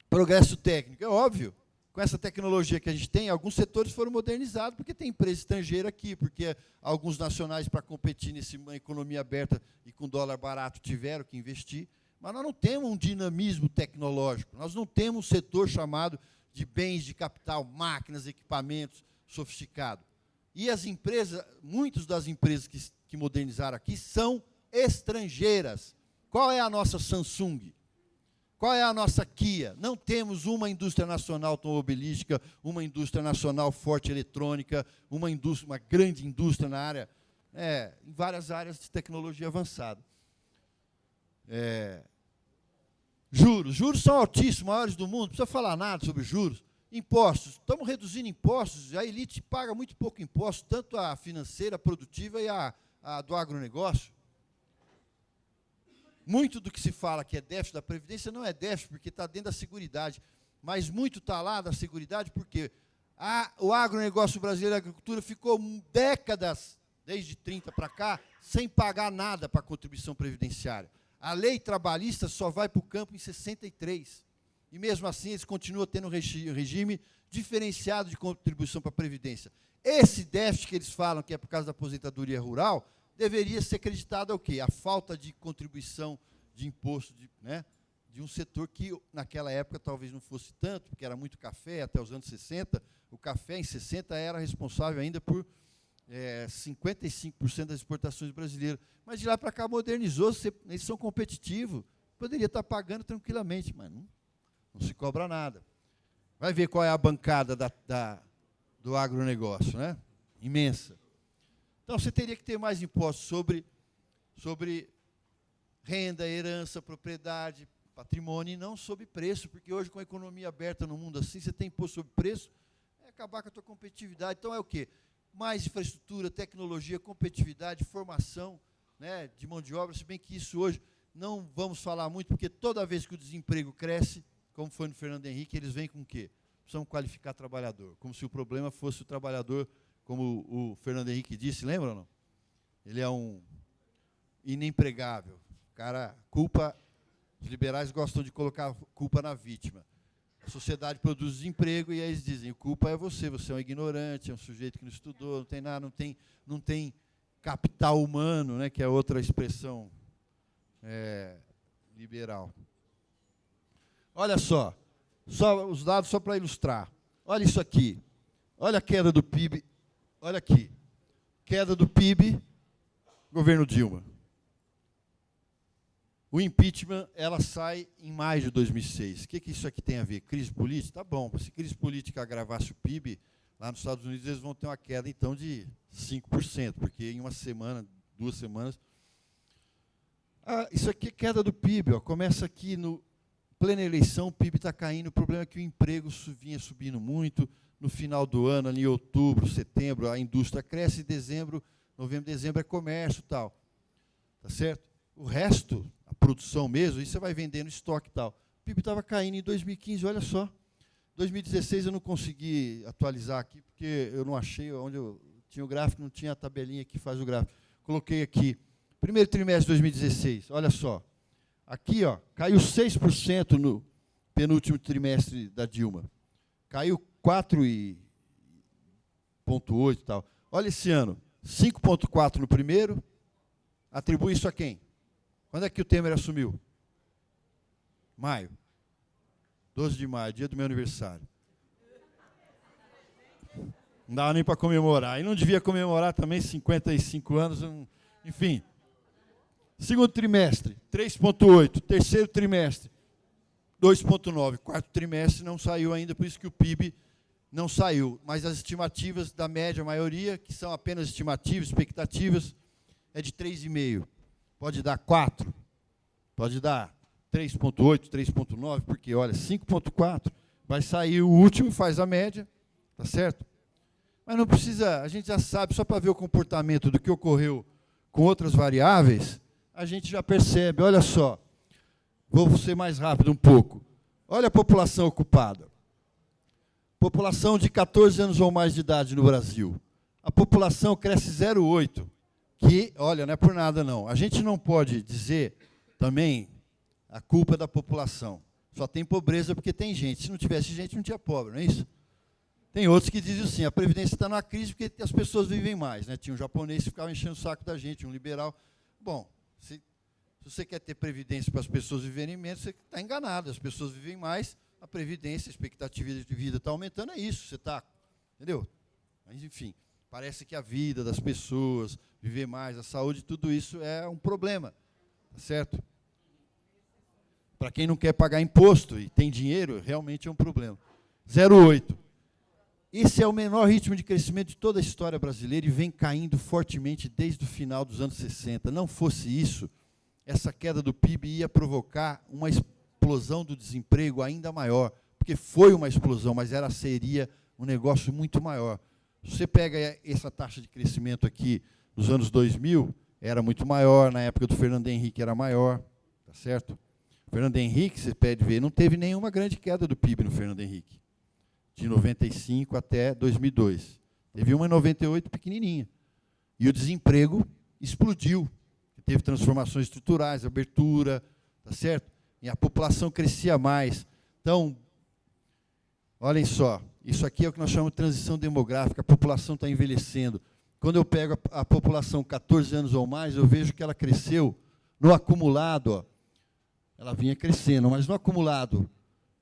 Speaker 1: Progresso técnico, é óbvio. Com essa tecnologia que a gente tem, alguns setores foram modernizados, porque tem empresa estrangeira aqui, porque alguns nacionais, para competir nessa economia aberta e com dólar barato, tiveram que investir. Mas nós não temos um dinamismo tecnológico, nós não temos um setor chamado de bens de capital, máquinas, equipamentos sofisticados. E as empresas, muitas das empresas que modernizaram aqui são estrangeiras. Qual é a nossa Samsung? Qual é a nossa Kia? Não temos uma indústria nacional automobilística, uma indústria nacional forte eletrônica, uma grande indústria na área, em várias áreas de tecnologia avançada. Juros são altíssimos, maiores do mundo, não precisa falar nada sobre juros. Impostos, estamos reduzindo impostos, a elite paga muito pouco imposto, tanto a financeira, a produtiva e a do agronegócio. Muito do que se fala que é déficit da Previdência não é déficit, porque está dentro da Seguridade. Mas muito está lá da Seguridade, porque o agronegócio brasileiro, a agricultura, ficou décadas, desde 30 para cá, sem pagar nada para a contribuição previdenciária. A lei trabalhista só vai para o campo em 63. E, mesmo assim, eles continuam tendo um regime diferenciado de contribuição para a Previdência. Esse déficit que eles falam que é por causa da aposentadoria rural, deveria ser acreditado ao quê? A falta de contribuição de imposto, de um setor que, naquela época, talvez não fosse tanto, porque era muito café, até os anos 60. O café, em 60, era responsável ainda por 55% das exportações brasileiras. Mas, de lá para cá, modernizou, eles são competitivos, poderia estar pagando tranquilamente, mas não se cobra nada. Vai ver qual é a bancada do agronegócio, né? Imensa. Então, você teria que ter mais impostos sobre renda, herança, propriedade, patrimônio, e não sobre preço, porque hoje, com a economia aberta no mundo assim, você tem imposto sobre preço, é acabar com a tua competitividade. Então, é o quê? Mais infraestrutura, tecnologia, competitividade, formação, né, de mão de obra, se bem que isso hoje não vamos falar muito, porque toda vez que o desemprego cresce, como foi no Fernando Henrique, eles vêm com o quê? Precisam qualificar trabalhador, como se o problema fosse o trabalhador, como o Fernando Henrique disse, lembra ou não? Ele é um inempregável. Cara, os liberais gostam de colocar culpa na vítima. A sociedade produz desemprego e aí eles dizem, a culpa é você é um ignorante, é um sujeito que não estudou, não tem nada, não tem capital humano, né, que é outra expressão liberal. Olha só os dados só para ilustrar. Olha isso aqui. Olha a queda do PIB. Olha aqui. Queda do PIB, governo Dilma. O impeachment, ela sai em maio de 2006. O que isso aqui tem a ver? Crise política? Tá bom, se crise política agravasse o PIB, lá nos Estados Unidos eles vão ter uma queda, então, de 5%, porque em uma semana, 2 semanas... isso aqui é queda do PIB, ó, começa aqui no plena eleição, o PIB está caindo, o problema é que o emprego vinha subindo muito, no final do ano, ali em outubro, setembro, a indústria cresce, dezembro, novembro, dezembro é comércio e tal. Tá certo? O resto, a produção mesmo, isso você vai vendendo estoque e tal. O PIB estava caindo em 2015, olha só. 2016 eu não consegui atualizar aqui, porque eu não achei onde eu tinha o gráfico, não tinha a tabelinha que faz o gráfico. Coloquei aqui, primeiro trimestre de 2016, olha só. Aqui, ó, caiu 6% no penúltimo trimestre da Dilma. Caiu 4,8 e tal. Olha esse ano, 5,4 no primeiro. Atribui isso a quem? Quando é que o Temer assumiu? Maio. 12 de maio, dia do meu aniversário. Não dava nem para comemorar. E não devia comemorar também 55 anos, enfim. Segundo trimestre, 3,8. Terceiro trimestre, 2,9. Quarto trimestre não saiu ainda, por isso que o PIB não saiu. Mas as estimativas da média maioria, que são apenas estimativas, expectativas, é de 3,5. Pode dar 4, pode dar 3,8, 3,9, porque, olha, 5,4, vai sair o último, faz a média, tá certo? Mas não precisa, a gente já sabe, só para ver o comportamento do que ocorreu com outras variáveis, a gente já percebe, olha só, vou ser mais rápido um pouco. Olha a população ocupada. População de 14 anos ou mais de idade no Brasil. A população cresce 0,8, que, olha, não é por nada não. A gente não pode dizer também a culpa da população. Só tem pobreza porque tem gente. Se não tivesse gente, não tinha pobre, não é isso? Tem outros que dizem assim, a Previdência está numa crise porque as pessoas vivem mais, né? Tinha um japonês que ficava enchendo o saco da gente, um liberal. Bom, se você quer ter Previdência para as pessoas viverem menos, você está enganado. As pessoas vivem mais, a Previdência, a expectativa de vida está aumentando, é isso. Você está, entendeu? Mas, enfim, parece que a vida das pessoas, viver mais, a saúde, tudo isso é um problema, tá certo? Para quem não quer pagar imposto e tem dinheiro, realmente é um problema. 0,8. Esse é o menor ritmo de crescimento de toda a história brasileira e vem caindo fortemente desde o final dos anos 60. Não fosse isso, essa queda do PIB ia provocar uma explosão do desemprego ainda maior, porque foi uma explosão, mas seria um negócio muito maior. Se você pega essa taxa de crescimento aqui nos anos 2000, era muito maior, na época do Fernando Henrique era maior, tá certo? O Fernando Henrique, você pode ver, não teve nenhuma grande queda do PIB no Fernando Henrique, de 95 até 2002. Teve uma em 98 pequenininha. E o desemprego explodiu. Teve transformações estruturais, abertura, tá certo? E a população crescia mais. Então, olhem só, isso aqui é o que nós chamamos de transição demográfica, a população está envelhecendo. Quando eu pego a população 14 anos ou mais, eu vejo que ela cresceu no acumulado, ó, ela vinha crescendo, mas no acumulado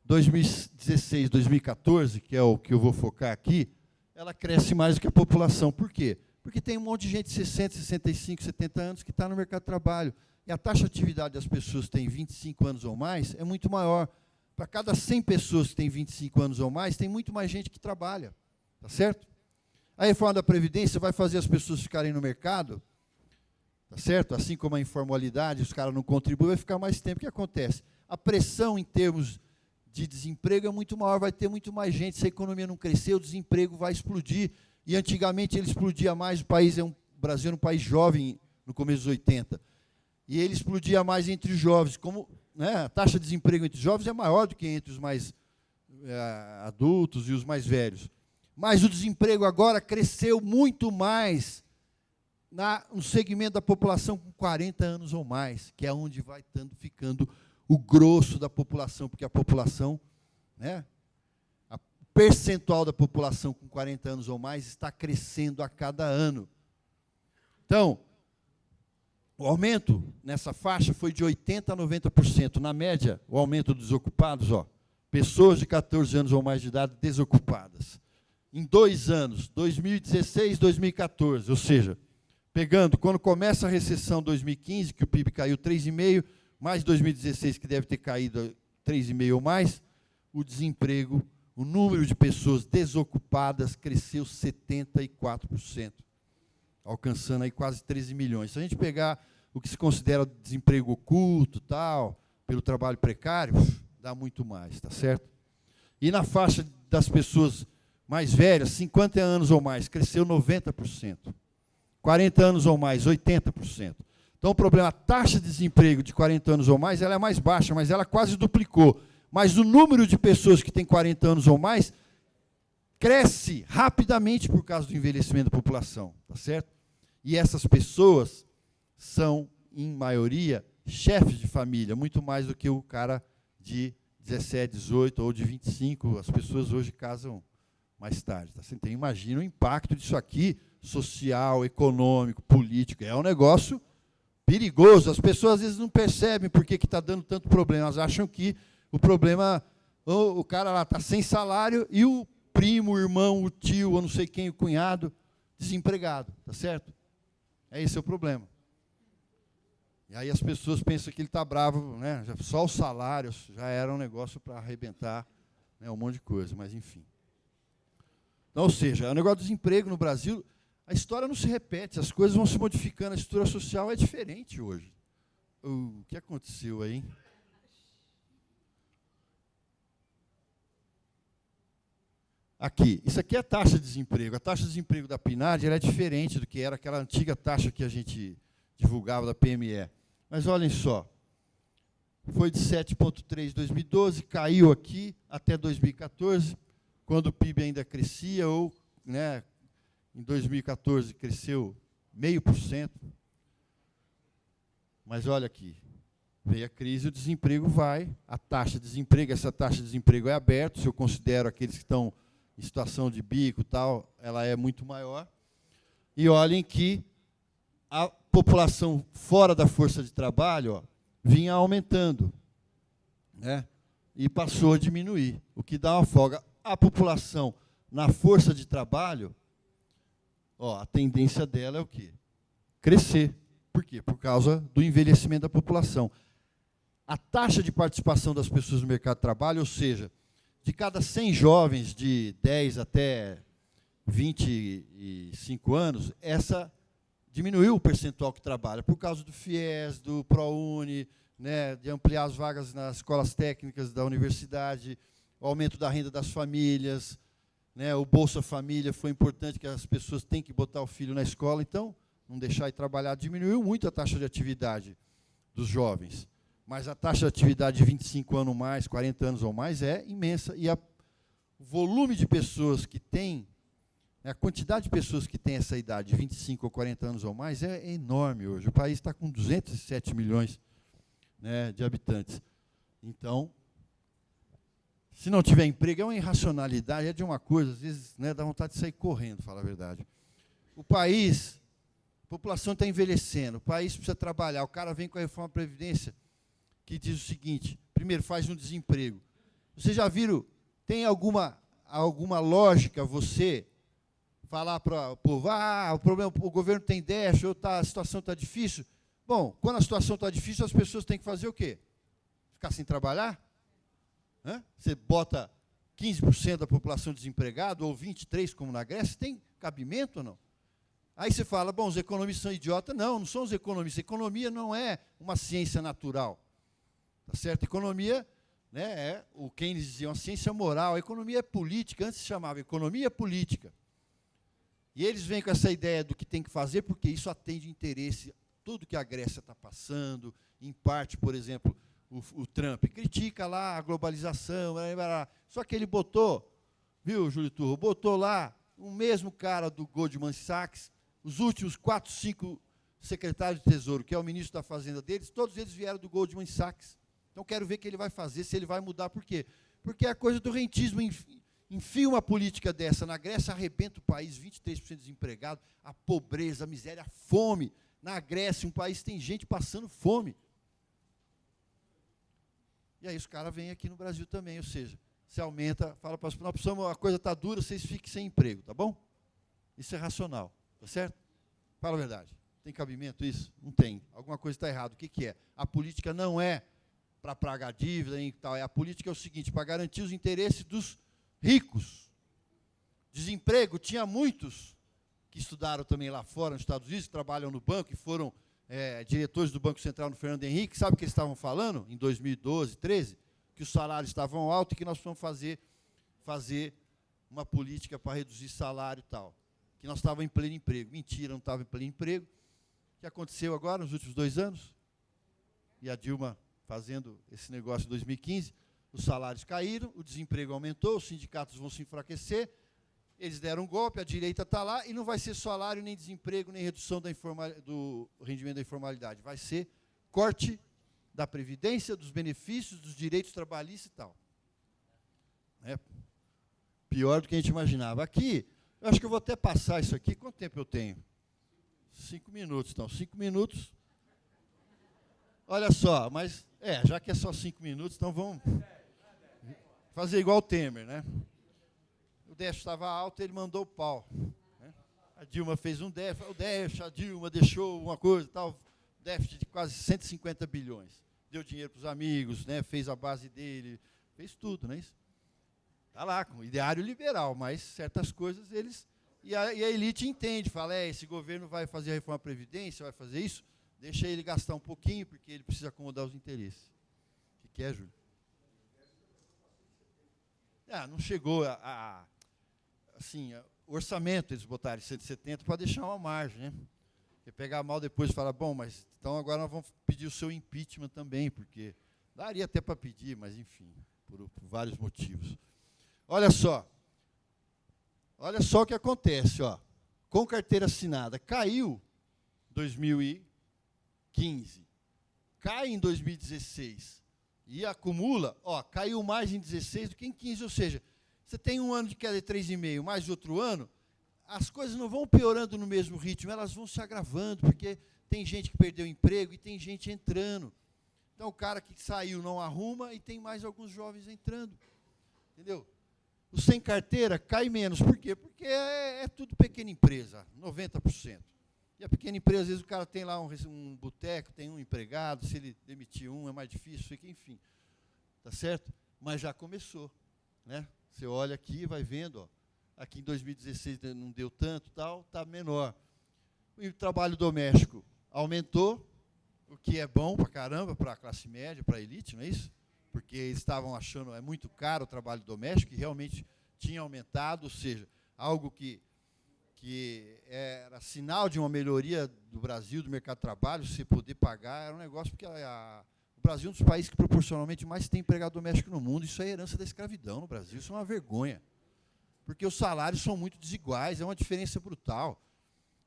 Speaker 1: 2016, 2014, que é o que eu vou focar aqui, ela cresce mais do que a população. Por quê? Porque tem um monte de gente de 60, 65, 70 anos que está no mercado de trabalho. E a taxa de atividade das pessoas que têm 25 anos ou mais é muito maior. Para cada 100 pessoas que têm 25 anos ou mais, tem muito mais gente que trabalha. Tá certo? A reforma da Previdência vai fazer as pessoas ficarem no mercado, tá certo? Assim como a informalidade, os caras não contribuem, vai ficar mais tempo. O que acontece? A pressão em termos de desemprego é muito maior, vai ter muito mais gente. Se a economia não crescer, o desemprego vai explodir. E antigamente ele explodia mais, o Brasil era um país jovem no começo dos 80. E ele explodia mais entre os jovens. Como, né, a taxa de desemprego entre os jovens é maior do que entre os mais adultos e os mais velhos. Mas o desemprego agora cresceu muito mais no segmento da população com 40 anos ou mais, que é onde vai ficando o grosso da população, porque a população, né, o percentual da população com 40 anos ou mais está crescendo a cada ano. Então, o aumento nessa faixa foi de 80% a 90%. Na média, o aumento dos desocupados, ó, pessoas de 14 anos ou mais de idade desocupadas. Em 2 anos, 2016 e 2014, ou seja, pegando, quando começa a recessão 2015, que o PIB caiu 3,5%, mais 2016, que deve ter caído 3,5% ou mais, o desemprego, o número de pessoas desocupadas cresceu 74%, alcançando aí quase 13 milhões. Se a gente pegar o que se considera desemprego oculto, tal, pelo trabalho precário, dá muito mais, tá certo? E na faixa das pessoas mais velhas, 50 anos ou mais, cresceu 90%. 40 anos ou mais, 80%. Então, o problema, a taxa de desemprego de 40 anos ou mais, ela é mais baixa, mas ela quase duplicou. Mas o número de pessoas que têm 40 anos ou mais cresce rapidamente por causa do envelhecimento da população, tá certo? E essas pessoas são, em maioria, chefes de família, muito mais do que o cara de 17, 18 ou de 25. As pessoas hoje casam mais tarde. Tá? Então, imagina o impacto disso aqui, social, econômico, político. É um negócio perigoso. As pessoas, às vezes, não percebem por que está dando tanto problema. Elas acham que o problema, o cara lá está sem salário e o primo, o irmão, o tio, ou não sei quem, o cunhado, desempregado. Tá certo? Esse é o problema. E aí as pessoas pensam que ele está bravo, né? Só o salário já era um negócio para arrebentar, né? Um monte de coisa, mas enfim. Então, ou seja, o negócio do desemprego no Brasil, a história não se repete, as coisas vão se modificando, a estrutura social é diferente hoje. O que aconteceu aí? Aqui, isso aqui é a taxa de desemprego. A taxa de desemprego da PNAD ela é diferente do que era aquela antiga taxa que a gente divulgava da PME. Mas olhem só, foi de 7,3 em 2012, caiu aqui até 2014, quando o PIB ainda crescia, ou, né, em 2014 cresceu 0,5%. Mas olha aqui, veio a crise, o desemprego vai, a taxa de desemprego, essa taxa de desemprego é aberta, se eu considero aqueles que estão em situação de bico e tal, ela é muito maior. E olhem que a população fora da força de trabalho, ó, vinha aumentando, né? E passou a diminuir, o que dá uma folga. A população na força de trabalho, ó, a tendência dela é o quê? Crescer. Por quê? Por causa do envelhecimento da população. A taxa de participação das pessoas no mercado de trabalho, ou seja, de cada 100 jovens de 10 até 25 anos, essa diminuiu o percentual que trabalha, por causa do FIES, do ProUni, né, de ampliar as vagas nas escolas técnicas da universidade, o aumento da renda das famílias, né, o Bolsa Família foi importante, que as pessoas têm que botar o filho na escola, então, não deixar de trabalhar, diminuiu muito a taxa de atividade dos jovens. mas a taxa de atividade de 25 anos ou mais, 40 anos ou mais, é imensa. E o volume de pessoas que tem, a quantidade de pessoas que tem essa idade, de 25 ou 40 anos ou mais, é enorme hoje. O país está com 207 milhões, né, de habitantes. Então, se não tiver emprego, é uma irracionalidade, é de uma coisa, às vezes, né, dá vontade de sair correndo, falar a verdade. O país, a população está envelhecendo, o país precisa trabalhar. O cara vem com a reforma da Previdência, que diz o seguinte: primeiro, faz um desemprego. Vocês já viram, tem alguma lógica você falar para o povo, o governo tem déficit, ou a situação está difícil? Bom, quando a situação está difícil, as pessoas têm que fazer o quê? Ficar sem trabalhar? Hã? Você bota 15% da população desempregada, ou 23%, como na Grécia, tem cabimento ou não? Aí você fala, bom, os economistas são idiotas. Não, não são os economistas. Economia não é uma ciência natural. Tá certo? Economia, né, o Keynes dizia, uma ciência moral. A economia é política, antes se chamava economia política. E eles vêm com essa ideia do que tem que fazer, porque isso atende interesse, tudo que a Grécia está passando, em parte, por exemplo, o Trump critica lá a globalização, só que ele botou, viu, Júlio Turro, botou lá o mesmo cara do Goldman Sachs, os últimos 4, 5 secretários de Tesouro, que é o ministro da Fazenda deles, todos eles vieram do Goldman Sachs. Então, quero ver o que ele vai fazer, se ele vai mudar. Por quê? Porque é a coisa do rentismo. Enfia uma política dessa na Grécia, arrebenta o país, 23% desempregado, a pobreza, a miséria, a fome. Na Grécia, um país tem gente passando fome. E aí os caras vêm aqui no Brasil também, ou seja, se aumenta, fala para as pessoas, a coisa está dura, vocês fiquem sem emprego, tá bom? Isso é racional, tá certo? Fala a verdade. Tem cabimento isso? Não tem. Alguma coisa está errada. O que é? A política não é para pagar dívida e tal. A política é o seguinte, para garantir os interesses dos ricos. Desemprego, tinha muitos que estudaram também lá fora, nos Estados Unidos, que trabalham no banco e foram diretores do Banco Central no Fernando Henrique. Sabe o que eles estavam falando em 2012, 2013? Que os salários estavam altos e que nós precisamos fazer uma política para reduzir salário e tal. Que nós estávamos em pleno emprego. Mentira, não estava em pleno emprego. O que aconteceu agora, nos últimos 2 anos? E a Dilma fazendo esse negócio em 2015, os salários caíram, o desemprego aumentou, os sindicatos vão se enfraquecer, eles deram um golpe, a direita está lá, e não vai ser salário, nem desemprego, nem redução do rendimento da informalidade. Vai ser corte da Previdência, dos benefícios, dos direitos trabalhistas e tal. É pior do que a gente imaginava. Aqui, eu acho que eu vou até passar isso aqui. Quanto tempo eu tenho? 5 minutos, então. 5 minutos. Olha só, mas, já que é só 5 minutos, então vamos fazer igual o Temer, né? O déficit estava alto, ele mandou o pau. Né? A Dilma fez um déficit, a Dilma deixou uma coisa, tal, déficit de quase 150 bilhões. Deu dinheiro para os amigos, né? Fez a base dele, fez tudo, não é isso? Está lá, com ideário liberal, mas certas coisas eles... E a elite entende, fala, esse governo vai fazer a reforma da Previdência, vai fazer isso, deixa ele gastar um pouquinho, porque ele precisa acomodar os interesses. O que é, Júlio? Não chegou assim, o orçamento eles botaram 170 para deixar uma margem, né? Porque pegar mal depois e falar, bom, mas então agora nós vamos pedir o seu impeachment também, porque daria até para pedir, mas enfim, por vários motivos. Olha só o que acontece, ó. Com carteira assinada, caiu em 2015, cai em 2016 e acumula, caiu mais em 16 do que em 15, ou seja, você tem um ano de queda de 3,5, mais outro ano, as coisas não vão piorando no mesmo ritmo, elas vão se agravando, porque tem gente que perdeu emprego e tem gente entrando. Então, o cara que saiu não arruma e tem mais alguns jovens entrando. Entendeu? O sem carteira cai menos. Por quê? Porque é tudo pequena empresa, 90%. E a pequena empresa, às vezes, o cara tem lá um boteco, tem um empregado, se ele demitir um, é mais difícil, fica, enfim. Tá certo? Mas já começou. Né? Você olha aqui e vai vendo, ó, aqui em 2016 não deu tanto, tal, está menor. O trabalho doméstico aumentou, o que é bom para caramba, para a classe média, para a elite, não é isso? Porque eles estavam achando muito caro o trabalho doméstico, e realmente tinha aumentado, ou seja, algo que era sinal de uma melhoria do Brasil, do mercado de trabalho, se poder pagar, era um negócio, porque o Brasil é um dos países que proporcionalmente mais tem empregado doméstico no mundo. Isso é herança da escravidão no Brasil. Isso é uma vergonha. Porque os salários são muito desiguais, é uma diferença brutal.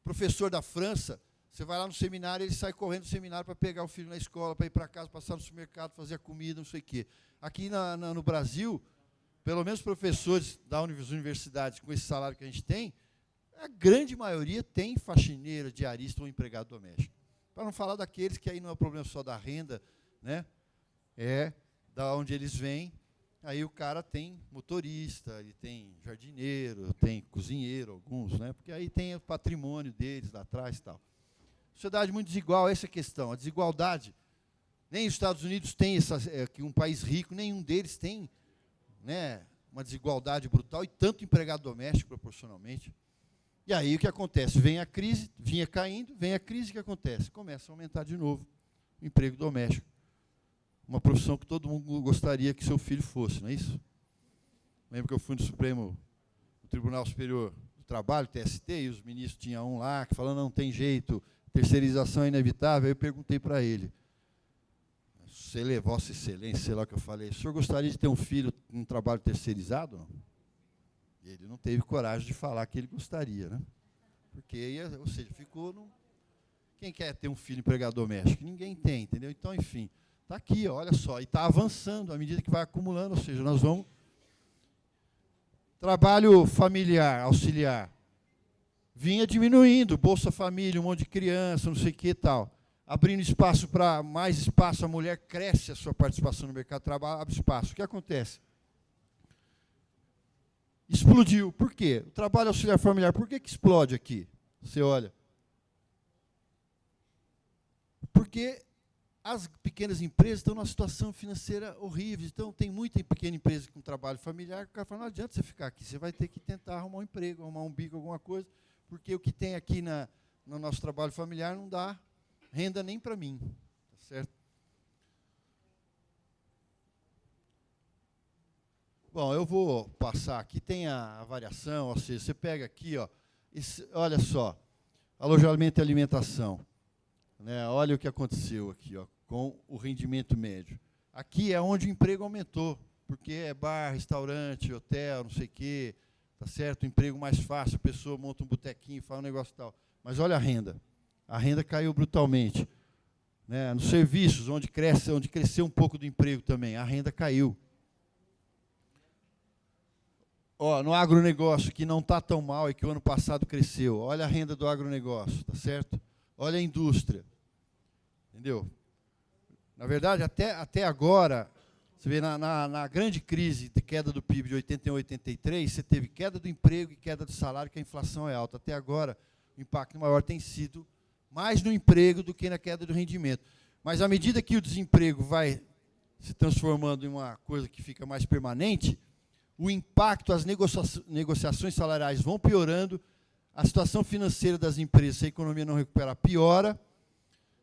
Speaker 1: Professor da França, você vai lá no seminário, ele sai correndo do seminário para pegar o filho na escola, para ir para casa, passar no supermercado, fazer a comida, não sei o quê. Aqui no Brasil, pelo menos professores das universidades com esse salário que a gente tem, a grande maioria tem faxineira, diarista ou empregado doméstico. Para não falar daqueles que aí não é problema só da renda, né? É da onde eles vêm. Aí o cara tem motorista, ele tem jardineiro, tem cozinheiro, alguns, né? Porque aí tem o patrimônio deles lá atrás e tal. Sociedade muito desigual, essa é a questão. A desigualdade, nem os Estados Unidos tem que um país rico, nenhum deles tem, né, uma desigualdade brutal e tanto empregado doméstico proporcionalmente. E aí o que acontece? Vem a crise, vinha caindo, vem a crise, o que acontece? Começa a aumentar de novo o emprego doméstico. Uma profissão que todo mundo gostaria que seu filho fosse, não é isso? Lembro que eu fui no Tribunal Superior do Trabalho, TST, e os ministros tinham um lá que falando, não tem jeito, terceirização é inevitável. Aí eu perguntei para ele, Vossa Excelência, sei lá o que eu falei, o senhor gostaria de ter um filho em trabalho terceirizado? Não? Ele não teve coragem de falar que ele gostaria, né? Porque, ou seja, ficou no... Quem quer ter um filho empregado doméstico? Ninguém tem, entendeu? Então, enfim... Está aqui, olha só, e está avançando à medida que vai acumulando, ou seja, nós vamos... Trabalho familiar, auxiliar, vinha diminuindo, Bolsa Família, um monte de criança, não sei o que e tal. Abrindo espaço para mais espaço, a mulher cresce a sua participação no mercado de trabalho, abre espaço. O que acontece? Explodiu. Por quê? O trabalho auxiliar familiar, por que explode aqui? Você olha. Porque... as pequenas empresas estão numa situação financeira horrível. Então, tem muita pequena empresa com trabalho familiar que o cara fala, não adianta você ficar aqui, você vai ter que tentar arrumar um emprego, arrumar um bico, alguma coisa, porque o que tem aqui no nosso trabalho familiar não dá renda nem para mim. Tá certo? Bom, eu vou passar aqui, tem a variação, ou seja, você pega aqui, ó, olha só, alojamento e alimentação. Né, olha o que aconteceu aqui, ó, com o rendimento médio. Aqui é onde o emprego aumentou, porque é bar, restaurante, hotel, não sei o quê, tá certo? O emprego mais fácil, a pessoa monta um botequinho, faz um negócio e tal. Mas olha a renda caiu brutalmente. Né, nos serviços, onde cresceu um pouco do emprego também, a renda caiu. Ó, no agronegócio, que não está tão mal e que o ano passado cresceu, olha a renda do agronegócio, tá certo? Olha a indústria, entendeu? Na verdade, até agora, você vê, na grande crise de queda do PIB de 81 a 83, você teve queda do emprego e queda do salário, que a inflação é alta. Até agora, o impacto maior tem sido mais no emprego do que na queda do rendimento. Mas, à medida que o desemprego vai se transformando em uma coisa que fica mais permanente, o impacto, as negociações salariais vão piorando, a situação financeira das empresas, se a economia não recuperar, piora,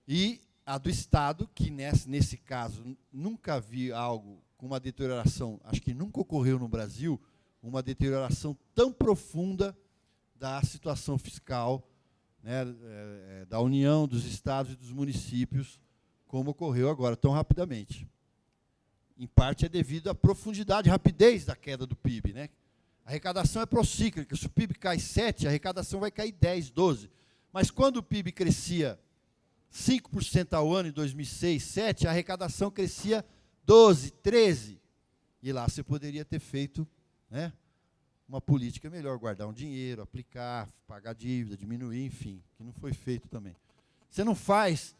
Speaker 1: e a do Estado, que nesse caso nunca vi algo com uma deterioração, acho que nunca ocorreu no Brasil, uma deterioração tão profunda da situação fiscal, né, da União, dos Estados e dos municípios, como ocorreu agora, tão rapidamente. Em parte é devido à profundidade, rapidez da queda do PIB, né? A arrecadação é procíclica. Se o PIB cai 7, a arrecadação vai cair 10, 12. Mas quando o PIB crescia 5% ao ano em 2006, 7, a arrecadação crescia 12, 13. E lá você poderia ter feito, né, uma política melhor, guardar um dinheiro, aplicar, pagar dívida, diminuir, enfim, que não foi feito também. Você não faz,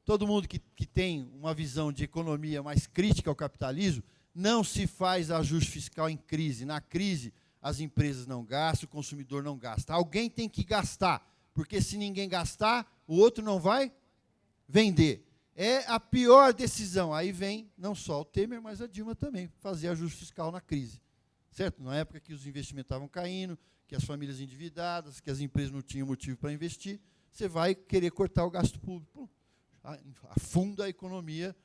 Speaker 1: todo mundo que tem uma visão de economia mais crítica ao capitalismo, não se faz ajuste fiscal em crise. Na crise, as empresas não gastam, o consumidor não gasta. Alguém tem que gastar, porque se ninguém gastar, o outro não vai vender. É a pior decisão. Aí vem não só o Temer, mas a Dilma também, fazer ajuste fiscal na crise. Certo? Na época que os investimentos estavam caindo, que as famílias endividadas, que as empresas não tinham motivo para investir, você vai querer cortar o gasto público. Afunda a economia,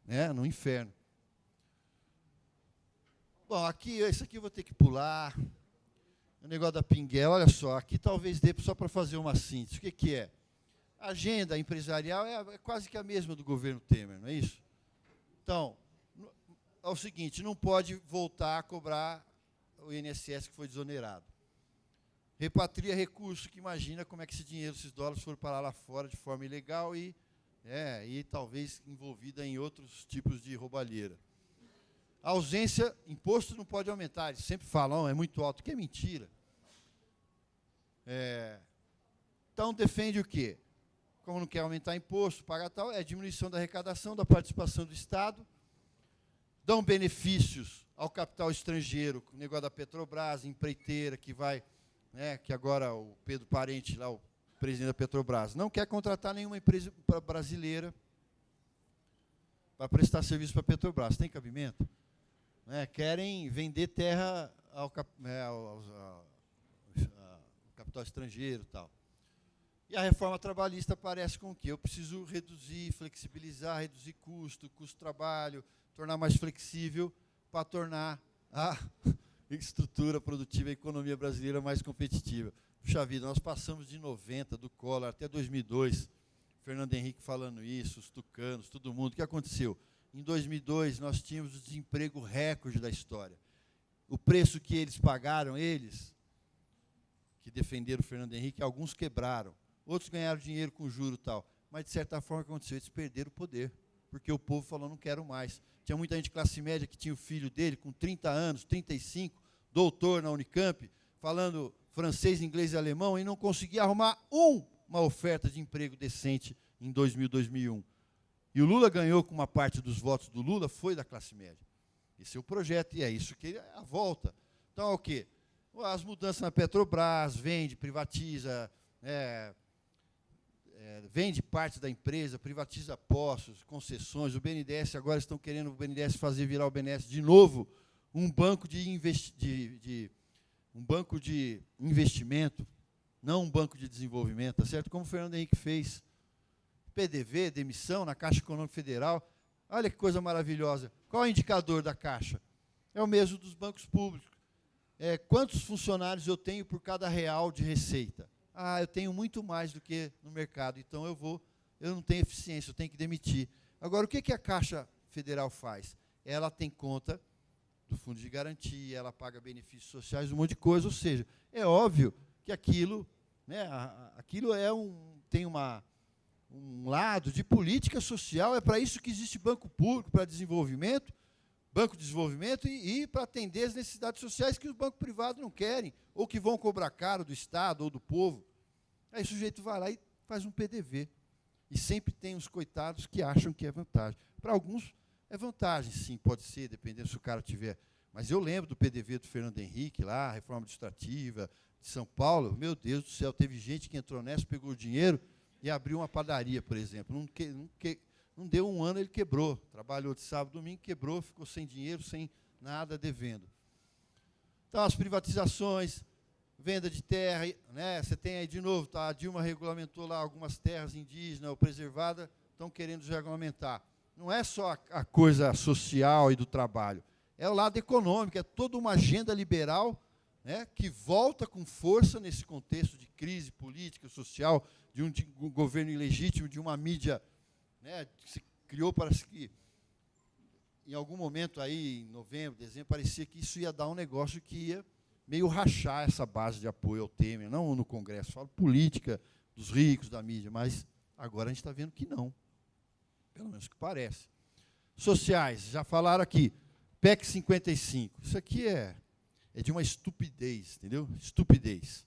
Speaker 1: né, no inferno. Bom, aqui, esse aqui eu vou ter que pular. O negócio da Pinguela, olha só, aqui talvez dê só para fazer uma síntese. O que é? A agenda empresarial é quase que a mesma do governo Temer, não é isso? Então, é o seguinte, não pode voltar a cobrar o INSS que foi desonerado. Repatria recurso, que imagina como é que esse dinheiro, esses dólares foram parar lá fora de forma ilegal e talvez envolvida em outros tipos de roubalheira. A ausência, imposto não pode aumentar, eles sempre falam, é muito alto, que é mentira. Então, defende o quê? Como não quer aumentar imposto, paga tal, é diminuição da arrecadação, da participação do Estado, dão benefícios ao capital estrangeiro, o negócio da Petrobras, empreiteira, que vai, que agora o Pedro Parente, lá, o presidente da Petrobras, não quer contratar nenhuma empresa brasileira para prestar serviço para a Petrobras. Tem cabimento? Querem vender terra ao capital estrangeiro e tal. E a reforma trabalhista aparece com o quê? Eu preciso reduzir, flexibilizar, reduzir custo trabalho, tornar mais flexível para tornar a estrutura produtiva, a economia brasileira mais competitiva. Puxa vida, nós passamos de 90, do Collor, até 2002, Fernando Henrique falando isso, os tucanos, todo mundo. O que aconteceu? Em 2002, nós tínhamos o desemprego recorde da história. O preço que eles pagaram, eles, que defenderam o Fernando Henrique, alguns quebraram, outros ganharam dinheiro com juro e tal. Mas, de certa forma, o que aconteceu? Eles perderam o poder, porque o povo falou, não quero mais. Tinha muita gente de classe média que tinha o filho dele com 30 anos, 35, doutor na Unicamp, falando francês, inglês e alemão, e não conseguia arrumar uma oferta de emprego decente em 2000, 2001. E o Lula ganhou com uma parte dos votos do Lula, foi da classe média. Esse é o projeto, e é isso que é a volta. Então, é o quê? As mudanças na Petrobras, vende, privatiza, vende parte da empresa, privatiza postos, concessões. O BNDES, agora estão querendo o BNDES fazer virar o BNDES de novo um banco de investimento, não um banco de desenvolvimento, tá certo? Como o Fernando Henrique fez. PDV, demissão na Caixa Econômica Federal. Olha que coisa maravilhosa. Qual é o indicador da Caixa? É o mesmo dos bancos públicos. Quantos funcionários eu tenho por cada real de receita? Eu tenho muito mais do que no mercado, então eu não tenho eficiência, eu tenho que demitir. Agora, o que a Caixa Federal faz? Ela tem conta do Fundo de Garantia, ela paga benefícios sociais, um monte de coisa, ou seja, é óbvio que aquilo, aquilo tem um lado de política social, é para isso que existe banco público, para desenvolvimento, banco de desenvolvimento e para atender as necessidades sociais que os bancos privados não querem, ou que vão cobrar caro do Estado ou do povo. Aí o sujeito vai lá e faz um PDV. E sempre tem os coitados que acham que é vantagem. Para alguns é vantagem, sim, pode ser, dependendo se o cara tiver. Mas eu lembro do PDV do Fernando Henrique, lá, a reforma administrativa de São Paulo. Meu Deus do céu, teve gente que entrou nessa, pegou o dinheiro e abriu uma padaria, por exemplo. Não deu um ano, ele quebrou. Trabalhou de sábado, domingo, quebrou, ficou sem dinheiro, sem nada, devendo. Então, as privatizações, venda de terra, você tem aí de novo, a Dilma regulamentou lá algumas terras indígenas ou preservadas, estão querendo regulamentar. Não é só a coisa social e do trabalho, é o lado econômico, é toda uma agenda liberal, que volta com força nesse contexto de crise política, social, de um governo ilegítimo, de uma mídia que se criou para que, em algum momento aí, em novembro, dezembro, parecia que isso ia dar um negócio que ia meio rachar essa base de apoio ao Temer, não no Congresso, falo política dos ricos, da mídia, mas agora a gente está vendo que não, pelo menos que parece. Sociais, já falaram aqui, PEC 55, isso aqui é de uma estupidez, entendeu? Estupidez.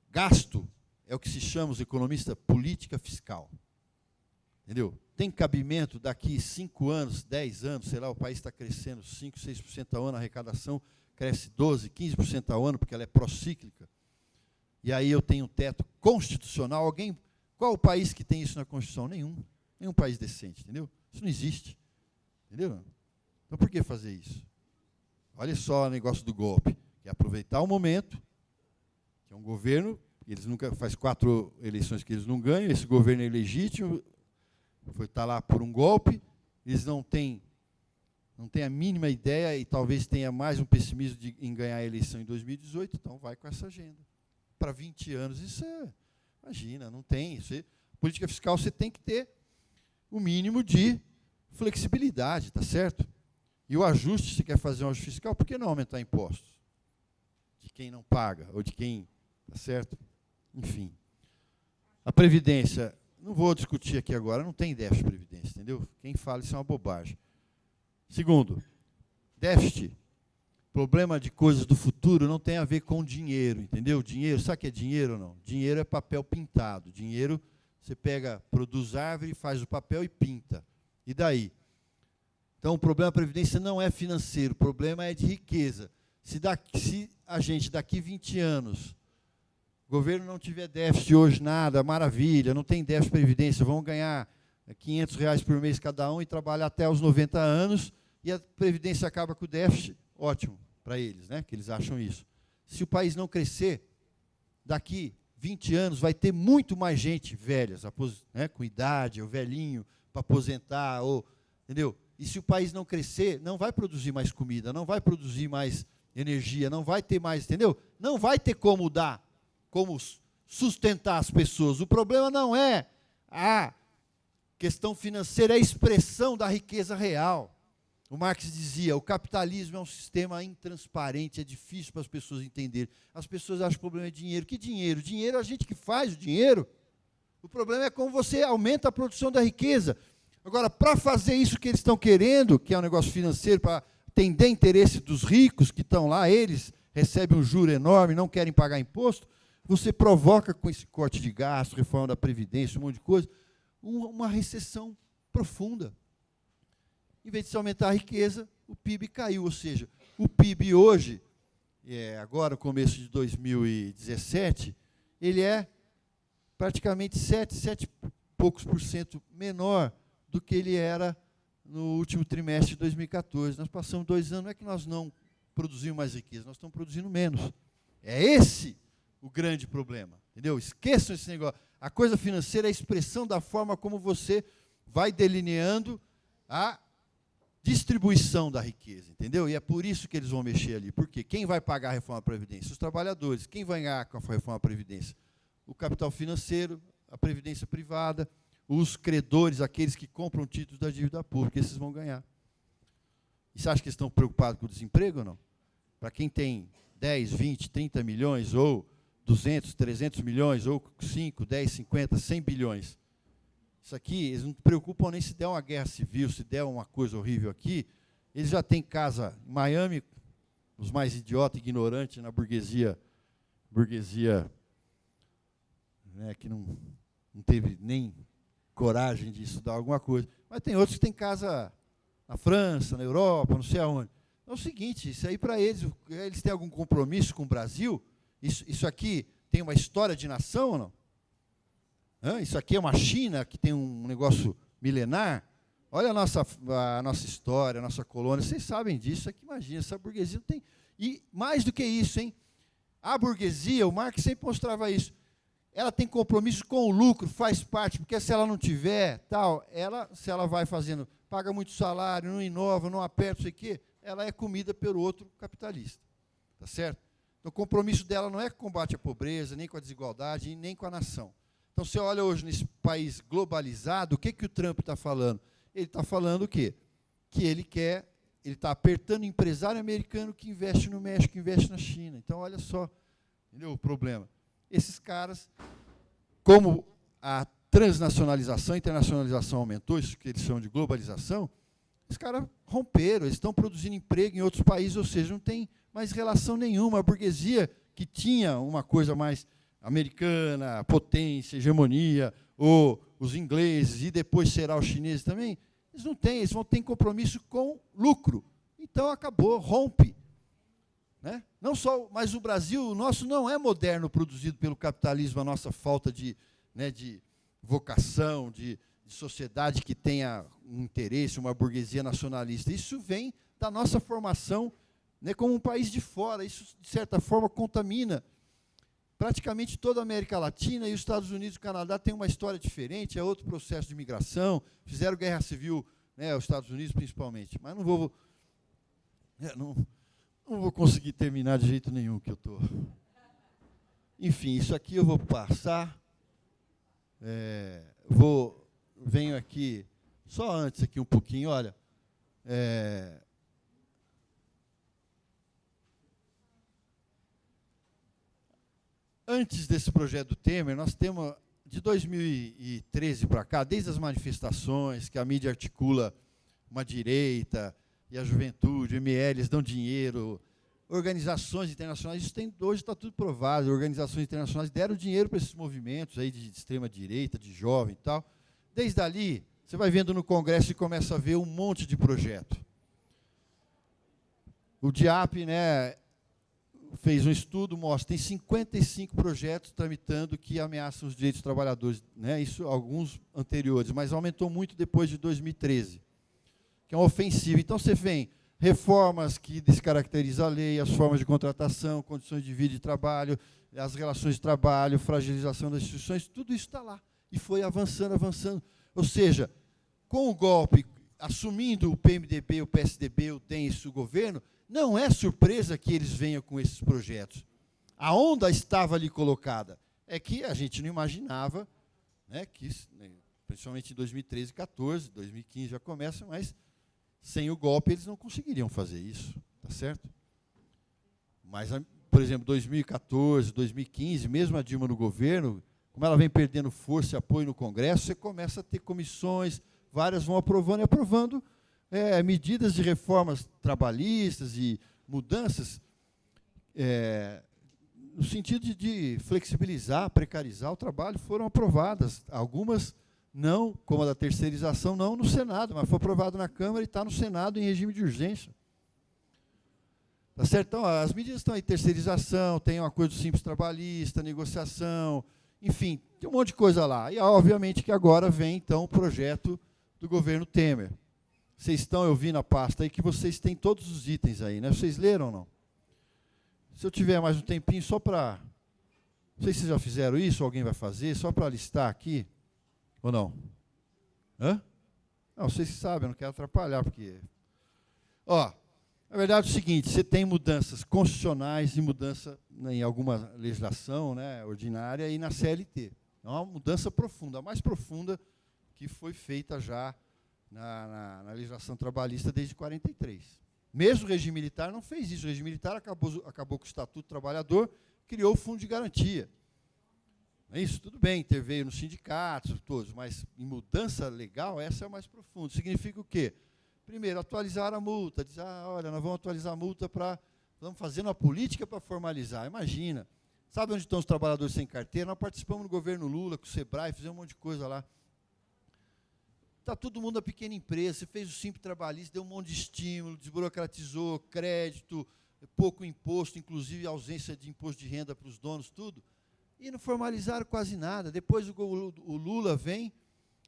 Speaker 1: Gasto é o que se chama, os economistas, política fiscal. Entendeu? Tem cabimento daqui 5 anos, 10 anos, sei lá, o país está crescendo 5%, 6% ao ano, a arrecadação cresce 12%, 15% ao ano, porque ela é procíclica. E aí eu tenho um teto constitucional. Qual o país que tem isso na Constituição? Nenhum país decente, entendeu? Isso não existe. Entendeu? Então, por que fazer isso? Olha só o negócio do golpe, que é aproveitar o momento, que é um governo, eles nunca faz 4 eleições que eles não ganham, esse governo é ilegítimo, está lá por um golpe, eles não têm a mínima ideia e talvez tenha mais um pessimismo em ganhar a eleição em 2018, então vai com essa agenda. Para 20 anos, isso imagina, não tem. Política fiscal você tem que ter. o mínimo de flexibilidade, tá certo? E o ajuste, se quer fazer um ajuste fiscal, por que não aumentar impostos? De quem não paga, ou de quem, tá certo? Enfim. A Previdência, não vou discutir aqui agora, não tem déficit de Previdência, entendeu? Quem fala isso é uma bobagem. Segundo, déficit, problema de coisas do futuro não tem a ver com dinheiro, entendeu? Dinheiro, sabe o que é dinheiro ou não? Dinheiro é papel pintado. Dinheiro, você pega, produz árvore, faz o papel e pinta. E daí? Então, o problema da Previdência não é financeiro, o problema é de riqueza. Se a gente, daqui 20 anos, o governo não tiver déficit hoje, nada, maravilha, não tem déficit de Previdência, vão ganhar R$ 500 por mês cada um e trabalhar até os 90 anos, e a Previdência acaba com o déficit, ótimo para eles, né, que eles acham isso. Se o país não crescer, daqui 20 anos vai ter muito mais gente velha, né, com idade, ou velhinho, para aposentar, ou, entendeu? E se o país não crescer, não vai produzir mais comida, não vai produzir mais energia, não vai ter mais, entendeu? Não vai ter como dar, como sustentar as pessoas. O problema não é a questão financeira, é a expressão da riqueza real. O Marx dizia, o capitalismo é um sistema intransparente, é difícil para as pessoas entenderem. As pessoas acham que o problema é dinheiro. Que dinheiro? Dinheiro é a gente que faz o dinheiro. O problema é como você aumenta a produção da riqueza. Agora, para fazer isso que eles estão querendo, que é um negócio financeiro, para atender interesse dos ricos que estão lá, eles recebem um juro enorme, não querem pagar imposto, você provoca com esse corte de gasto, reforma da Previdência, um monte de coisa, uma recessão profunda. Em vez de se aumentar a riqueza, o PIB caiu. Ou seja, o PIB hoje, agora, no começo de 2017, ele é praticamente 7 e poucos por cento menor do que ele era no último trimestre de 2014. Nós passamos 2 anos, não é que nós não produzimos mais riqueza, nós estamos produzindo menos. É esse o grande problema, entendeu? Esqueçam esse negócio. A coisa financeira é a expressão da forma como você vai delineando a distribuição da riqueza, entendeu? E é por isso que eles vão mexer ali. Por quê? Quem vai pagar a reforma da Previdência? Os trabalhadores. Quem vai ganhar com a reforma da Previdência? O capital financeiro, a Previdência privada, os credores, aqueles que compram títulos da dívida pública, esses vão ganhar. E você acha que eles estão preocupados com o desemprego ou não? Para quem tem 10, 20, 30 milhões, ou 200, 300 milhões, ou 5, 10, 50, 100 bilhões. Isso aqui, eles não se preocupam nem se der uma guerra civil, se der uma coisa horrível aqui. Eles já têm casa em Miami, os mais idiotas, ignorantes, na burguesia, né, que não teve nem coragem de estudar alguma coisa. Mas tem outros que têm casa na França, na Europa, não sei aonde. É o seguinte, isso aí para eles têm algum compromisso com o Brasil? Isso aqui tem uma história de nação ou não? Isso aqui é uma China que tem um negócio milenar? Olha a nossa história, a nossa colônia, vocês sabem disso, aqui imagina, essa burguesia não tem... E mais do que isso, hein? A burguesia, o Marx sempre mostrava isso, ela tem compromisso com o lucro, faz parte, porque se ela não tiver, tal, se ela vai fazendo, paga muito salário, não inova, não aperta, não sei o quê, ela é comida pelo outro capitalista. Tá certo? Então, o compromisso dela não é com o combate à pobreza, nem com a desigualdade, nem com a nação. Então, você olha hoje nesse país globalizado, o que o Trump está falando? Ele está falando o quê? Que ele está apertando o empresário americano que investe no México, que investe na China. Então, olha só, entendeu o problema? Esses caras, como a transnacionalização, a internacionalização aumentou, isso que eles chamam de globalização, os caras romperam, eles estão produzindo emprego em outros países, ou seja, não tem mais relação nenhuma. A burguesia, que tinha uma coisa mais americana, potência, hegemonia, ou os ingleses, e depois será os chineses também, eles não têm, eles vão ter compromisso com lucro. Então, acabou, rompe. Né? Não só, mas o Brasil, o nosso não é moderno, produzido pelo capitalismo, a nossa falta de vocação, de sociedade que tenha um interesse, uma burguesia nacionalista. Isso vem da nossa formação, né, como um país de fora. Isso, de certa forma, contamina praticamente toda a América Latina, e os Estados Unidos e o Canadá têm uma história diferente, é outro processo de migração, fizeram guerra civil, né, os Estados Unidos principalmente. Mas não vou conseguir terminar de jeito nenhum que eu estou. Enfim, isso aqui eu vou passar. Venho aqui Só antes aqui um pouquinho, olha, antes desse projeto do Temer, nós temos, de 2013 para cá, desde as manifestações que a mídia articula uma direita e a juventude, MLs dão dinheiro, organizações internacionais, isso hoje está tudo provado, organizações internacionais deram dinheiro para esses movimentos aí de extrema-direita, de jovem e tal. Desde ali, você vai vendo no Congresso e começa a ver um monte de projeto. O DIAP, né, fez um estudo, mostra, tem 55 projetos tramitando que ameaçam os direitos dos trabalhadores, né, isso alguns anteriores, mas aumentou muito depois de 2013, que é uma ofensiva. Então, você vem reformas que descaracterizam a lei, as formas de contratação, condições de vida e trabalho, as relações de trabalho, fragilização das instituições, tudo isso está lá. E foi avançando, avançando. Ou seja, com o golpe, assumindo o PMDB, o PSDB, o DEM e o governo, não é surpresa que eles venham com esses projetos. A onda estava ali colocada. É que a gente não imaginava, né, que, principalmente em 2013 e 2014, 2015 já começa, mas sem o golpe eles não conseguiriam fazer isso, tá certo? Mas, por exemplo, 2014, 2015, mesmo a Dilma no governo, como ela vem perdendo força e apoio no Congresso, você começa a ter comissões, várias vão aprovando e aprovando medidas de reformas trabalhistas e mudanças no sentido de flexibilizar, precarizar o trabalho, foram aprovadas. Algumas não, como a da terceirização, não no Senado, mas foi aprovado na Câmara e está no Senado em regime de urgência. Tá certo? Então, as medidas estão aí, terceirização, tem um acordo simples trabalhista, negociação, enfim, tem um monte de coisa lá. E, obviamente, que agora vem, então, o projeto do governo Temer. Vocês estão, eu vi na pasta aí, que vocês têm todos os itens aí, né? Vocês leram ou não? Se eu tiver mais um tempinho, só para... Não sei se vocês já fizeram isso, ou alguém vai fazer, só para listar aqui, ou não? Hã? Não, vocês sabem, eu não quero atrapalhar, porque... Ó, na verdade é o seguinte, você tem mudanças constitucionais e mudança em alguma legislação, né, ordinária e na CLT. É uma mudança profunda, a mais profunda que foi feita já na legislação trabalhista desde 43. Mesmo o regime militar não fez isso. O regime militar acabou com o Estatuto do Trabalhador, criou o Fundo de Garantia. É isso, tudo bem, interveio nos sindicatos, todos, mas em mudança legal, essa é a mais profunda. Significa o quê? Primeiro, atualizar a multa, dizer, olha, nós vamos atualizar a multa para... Estamos fazendo uma política para formalizar. Imagina, sabe onde estão os trabalhadores sem carteira? Nós participamos no governo Lula, com o Sebrae, fizemos um monte de coisa lá. Está todo mundo a pequena empresa, você fez o Simples Trabalhista, deu um monte de estímulo, desburocratizou, crédito, pouco imposto, inclusive ausência de imposto de renda para os donos, tudo. E não formalizaram quase nada. Depois o Lula vem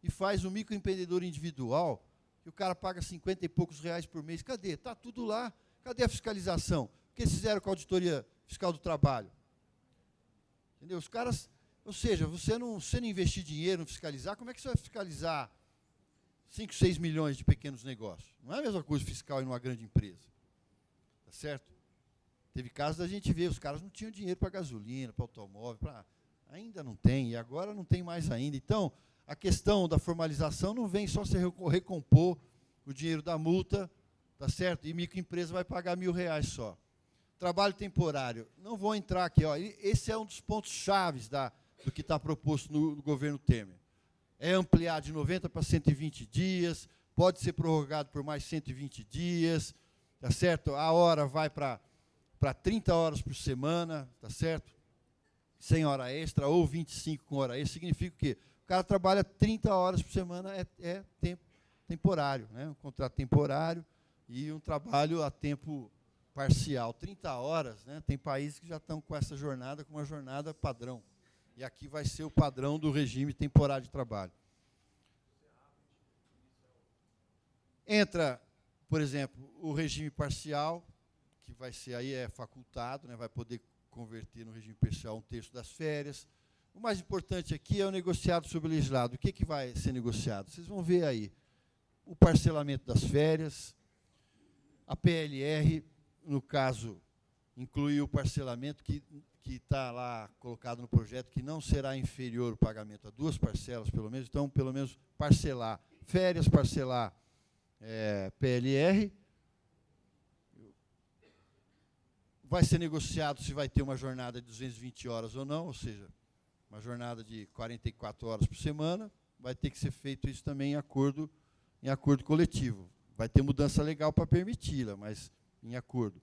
Speaker 1: e faz o microempreendedor individual, que o cara paga 50 e poucos reais por mês. Cadê? Está tudo lá. Cadê a fiscalização? O que eles fizeram com a Auditoria Fiscal do Trabalho? Entendeu? Os caras... Ou seja, você não investir dinheiro, não fiscalizar, como é que você vai fiscalizar 5, 6 milhões de pequenos negócios? Não é a mesma coisa fiscal em uma grande empresa. Tá certo? Teve casos da gente ver, os caras não tinham dinheiro para gasolina, para automóvel, ainda não tem, e agora não tem mais ainda. Então, a questão da formalização não vem só se recompor o dinheiro da multa, tá certo? E microempresa vai pagar R$1.000 só. Trabalho temporário, não vou entrar aqui, ó, esse é um dos pontos chaves do que está proposto no governo Temer. É ampliar de 90 para 120 dias, pode ser prorrogado por mais 120 dias, tá certo? A hora vai para 30 horas por semana, tá certo? 100 hora extra ou 25 com hora extra, significa o quê? O cara trabalha 30 horas por semana, é tempo temporário, né? Um contrato temporário e um trabalho a tempo parcial. 30 horas, né? Tem países que já estão com essa jornada, com uma jornada padrão. E aqui vai ser o padrão do regime temporário de trabalho. Entra, por exemplo, o regime parcial, que vai ser aí facultado, né, vai poder converter no regime parcial 1/3 das férias. O mais importante aqui é o negociado sobre o legislado. O que vai ser negociado? Vocês vão ver aí o parcelamento das férias, a PLR, no caso, incluiu o parcelamento que está lá colocado no projeto, que não será inferior o pagamento a 2 parcelas, pelo menos, então, pelo menos, parcelar férias, parcelar PLR. Vai ser negociado se vai ter uma jornada de 220 horas ou não, ou seja, uma jornada de 44 horas por semana. Vai ter que ser feito isso também em acordo coletivo. Vai ter mudança legal para permiti-la, mas em acordo.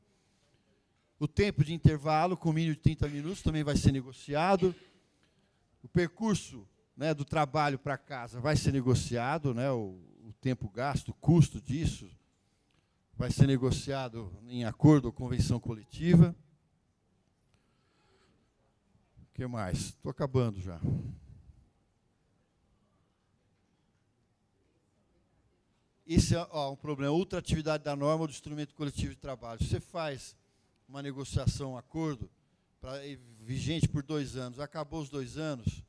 Speaker 1: O tempo de intervalo, com mínimo de 30 minutos, também vai ser negociado. O percurso, né, do trabalho para casa vai ser negociado, né, o tempo gasto, o custo disso, vai ser negociado em acordo ou convenção coletiva. O que mais? Estou acabando já. Esse é um problema, ultratividade da norma do instrumento coletivo de trabalho. Você faz uma negociação, um acordo, vigente por 2 anos, acabou os 2 anos,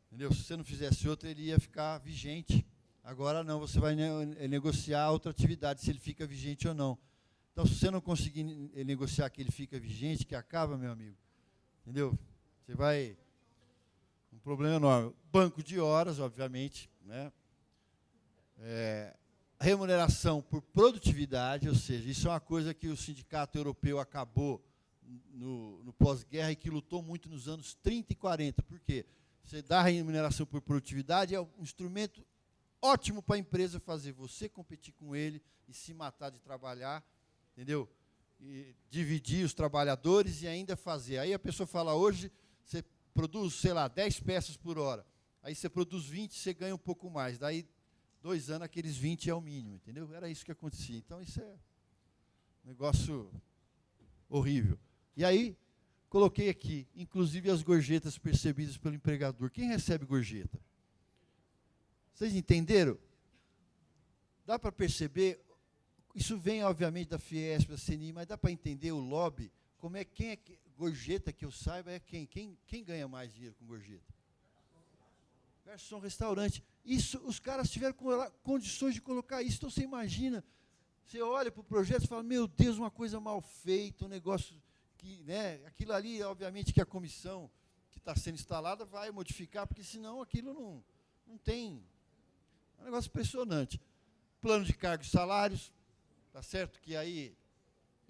Speaker 1: entendeu? Se você não fizesse outro, ele ia ficar vigente. Agora não, você vai negociar outra atividade, se ele fica vigente ou não. Então, se você não conseguir negociar que ele fica vigente, que acaba, meu amigo, entendeu? Você vai... Um problema enorme. Banco de horas, obviamente, né? Remuneração por produtividade, ou seja, isso é uma coisa que o sindicato europeu acabou no pós-guerra e que lutou muito nos anos 30 e 40. Por quê? Você dá remuneração por produtividade, é um instrumento ótimo para a empresa fazer você competir com ele e se matar de trabalhar, entendeu? E dividir os trabalhadores e ainda fazer. Aí a pessoa fala, hoje você produz, sei lá, 10 peças por hora. Aí você produz 20, você ganha um pouco mais. Daí, 2 anos, aqueles 20 é o mínimo, entendeu? Era isso que acontecia. Então, isso é um negócio horrível. E aí, coloquei aqui, inclusive, as gorjetas percebidas pelo empregador. Quem recebe gorjeta? Vocês entenderam? Dá para perceber, isso vem, obviamente, da Fiesp, da CNI, mas dá para entender o lobby, gorjeta que eu saiba é quem ganha mais dinheiro com gorjeta? Garçom, restaurante. Isso, os caras tiveram condições de colocar isso. Então, você imagina, você olha para o projeto e fala, meu Deus, uma coisa mal feita, um negócio que, né, aquilo ali, obviamente, que a comissão que está sendo instalada vai modificar, porque senão aquilo não tem. É um negócio impressionante. Plano de cargos e salários, tá certo? Que aí,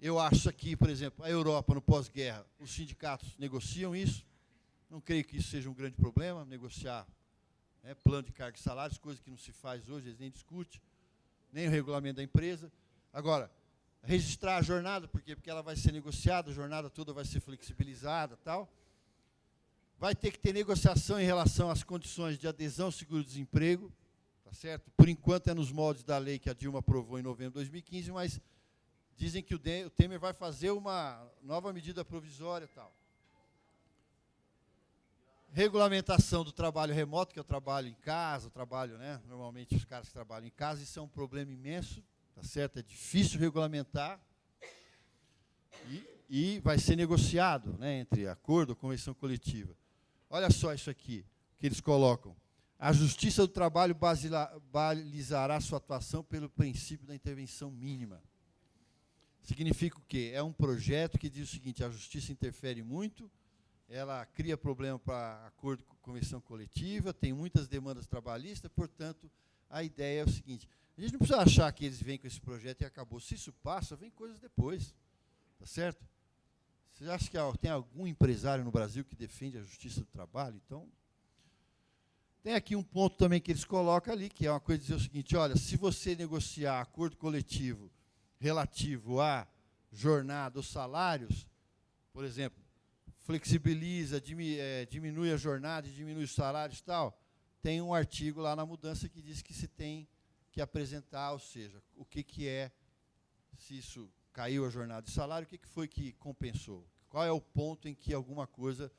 Speaker 1: eu acho aqui, por exemplo, a Europa, no pós-guerra, os sindicatos negociam isso. Não creio que isso seja um grande problema, negociar plano de cargos e salários, coisa que não se faz hoje, eles nem discutem, nem o regulamento da empresa. Agora, registrar a jornada, por quê? Porque ela vai ser negociada, a jornada toda vai ser flexibilizada, tal. Vai ter que ter negociação em relação às condições de adesão ao seguro-desemprego, tá certo? Por enquanto é nos moldes da lei que a Dilma aprovou em novembro de 2015, mas dizem que o Temer vai fazer uma nova medida provisória, tal. Regulamentação do trabalho remoto, que é o trabalho em casa, o trabalho, né, normalmente os caras que trabalham em casa, isso é um problema imenso, tá certo? É difícil regulamentar e vai ser negociado, né, entre acordo ou convenção coletiva. Olha só isso aqui, que eles colocam. A Justiça do Trabalho balizará sua atuação pelo princípio da intervenção mínima. Significa o quê? É um projeto que diz o seguinte, a Justiça interfere muito, ela cria problema para acordo com convenção coletiva, tem muitas demandas trabalhistas, portanto, a ideia é o seguinte, a gente não precisa achar que eles vêm com esse projeto e acabou. Se isso passa, vem coisas depois, tá certo? Você acha que tem algum empresário no Brasil que defende a justiça do trabalho? Então, tem aqui um ponto também que eles colocam ali, que é uma coisa de dizer o seguinte, olha, se você negociar acordo coletivo relativo à jornada ou salários, por exemplo, flexibiliza, diminui a jornada, diminui os salários e tal, tem um artigo lá na mudança que diz que se tem que apresentar, ou seja, o que é, se isso caiu a jornada de salário, o que foi que compensou? Qual é o ponto em que alguma coisa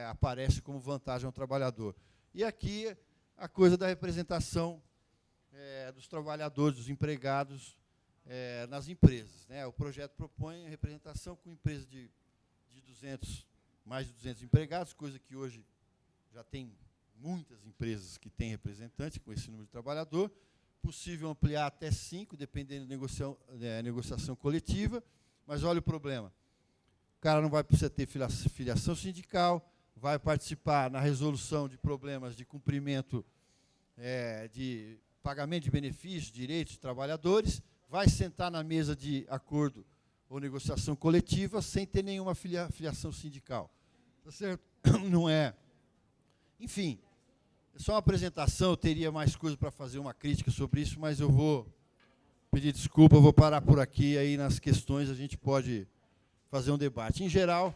Speaker 1: aparece como vantagem ao trabalhador? E aqui a coisa da representação dos trabalhadores, dos empregados nas empresas, né? O projeto propõe a representação com empresas de mais de 200 empregados, coisa que hoje já tem muitas empresas que têm representantes com esse número de trabalhador, possível ampliar até 5, dependendo da negociação coletiva, mas olha o problema. O cara não vai precisar ter filiação sindical, vai participar na resolução de problemas de cumprimento de pagamento de benefícios, direitos de trabalhadores, vai sentar na mesa de acordo ou negociação coletiva sem ter nenhuma filiação sindical. Tá certo? Não é. Enfim, é só uma apresentação, eu teria mais coisa para fazer uma crítica sobre isso, mas eu vou pedir desculpa, eu vou parar por aqui, aí nas questões a gente pode fazer um debate. Em geral,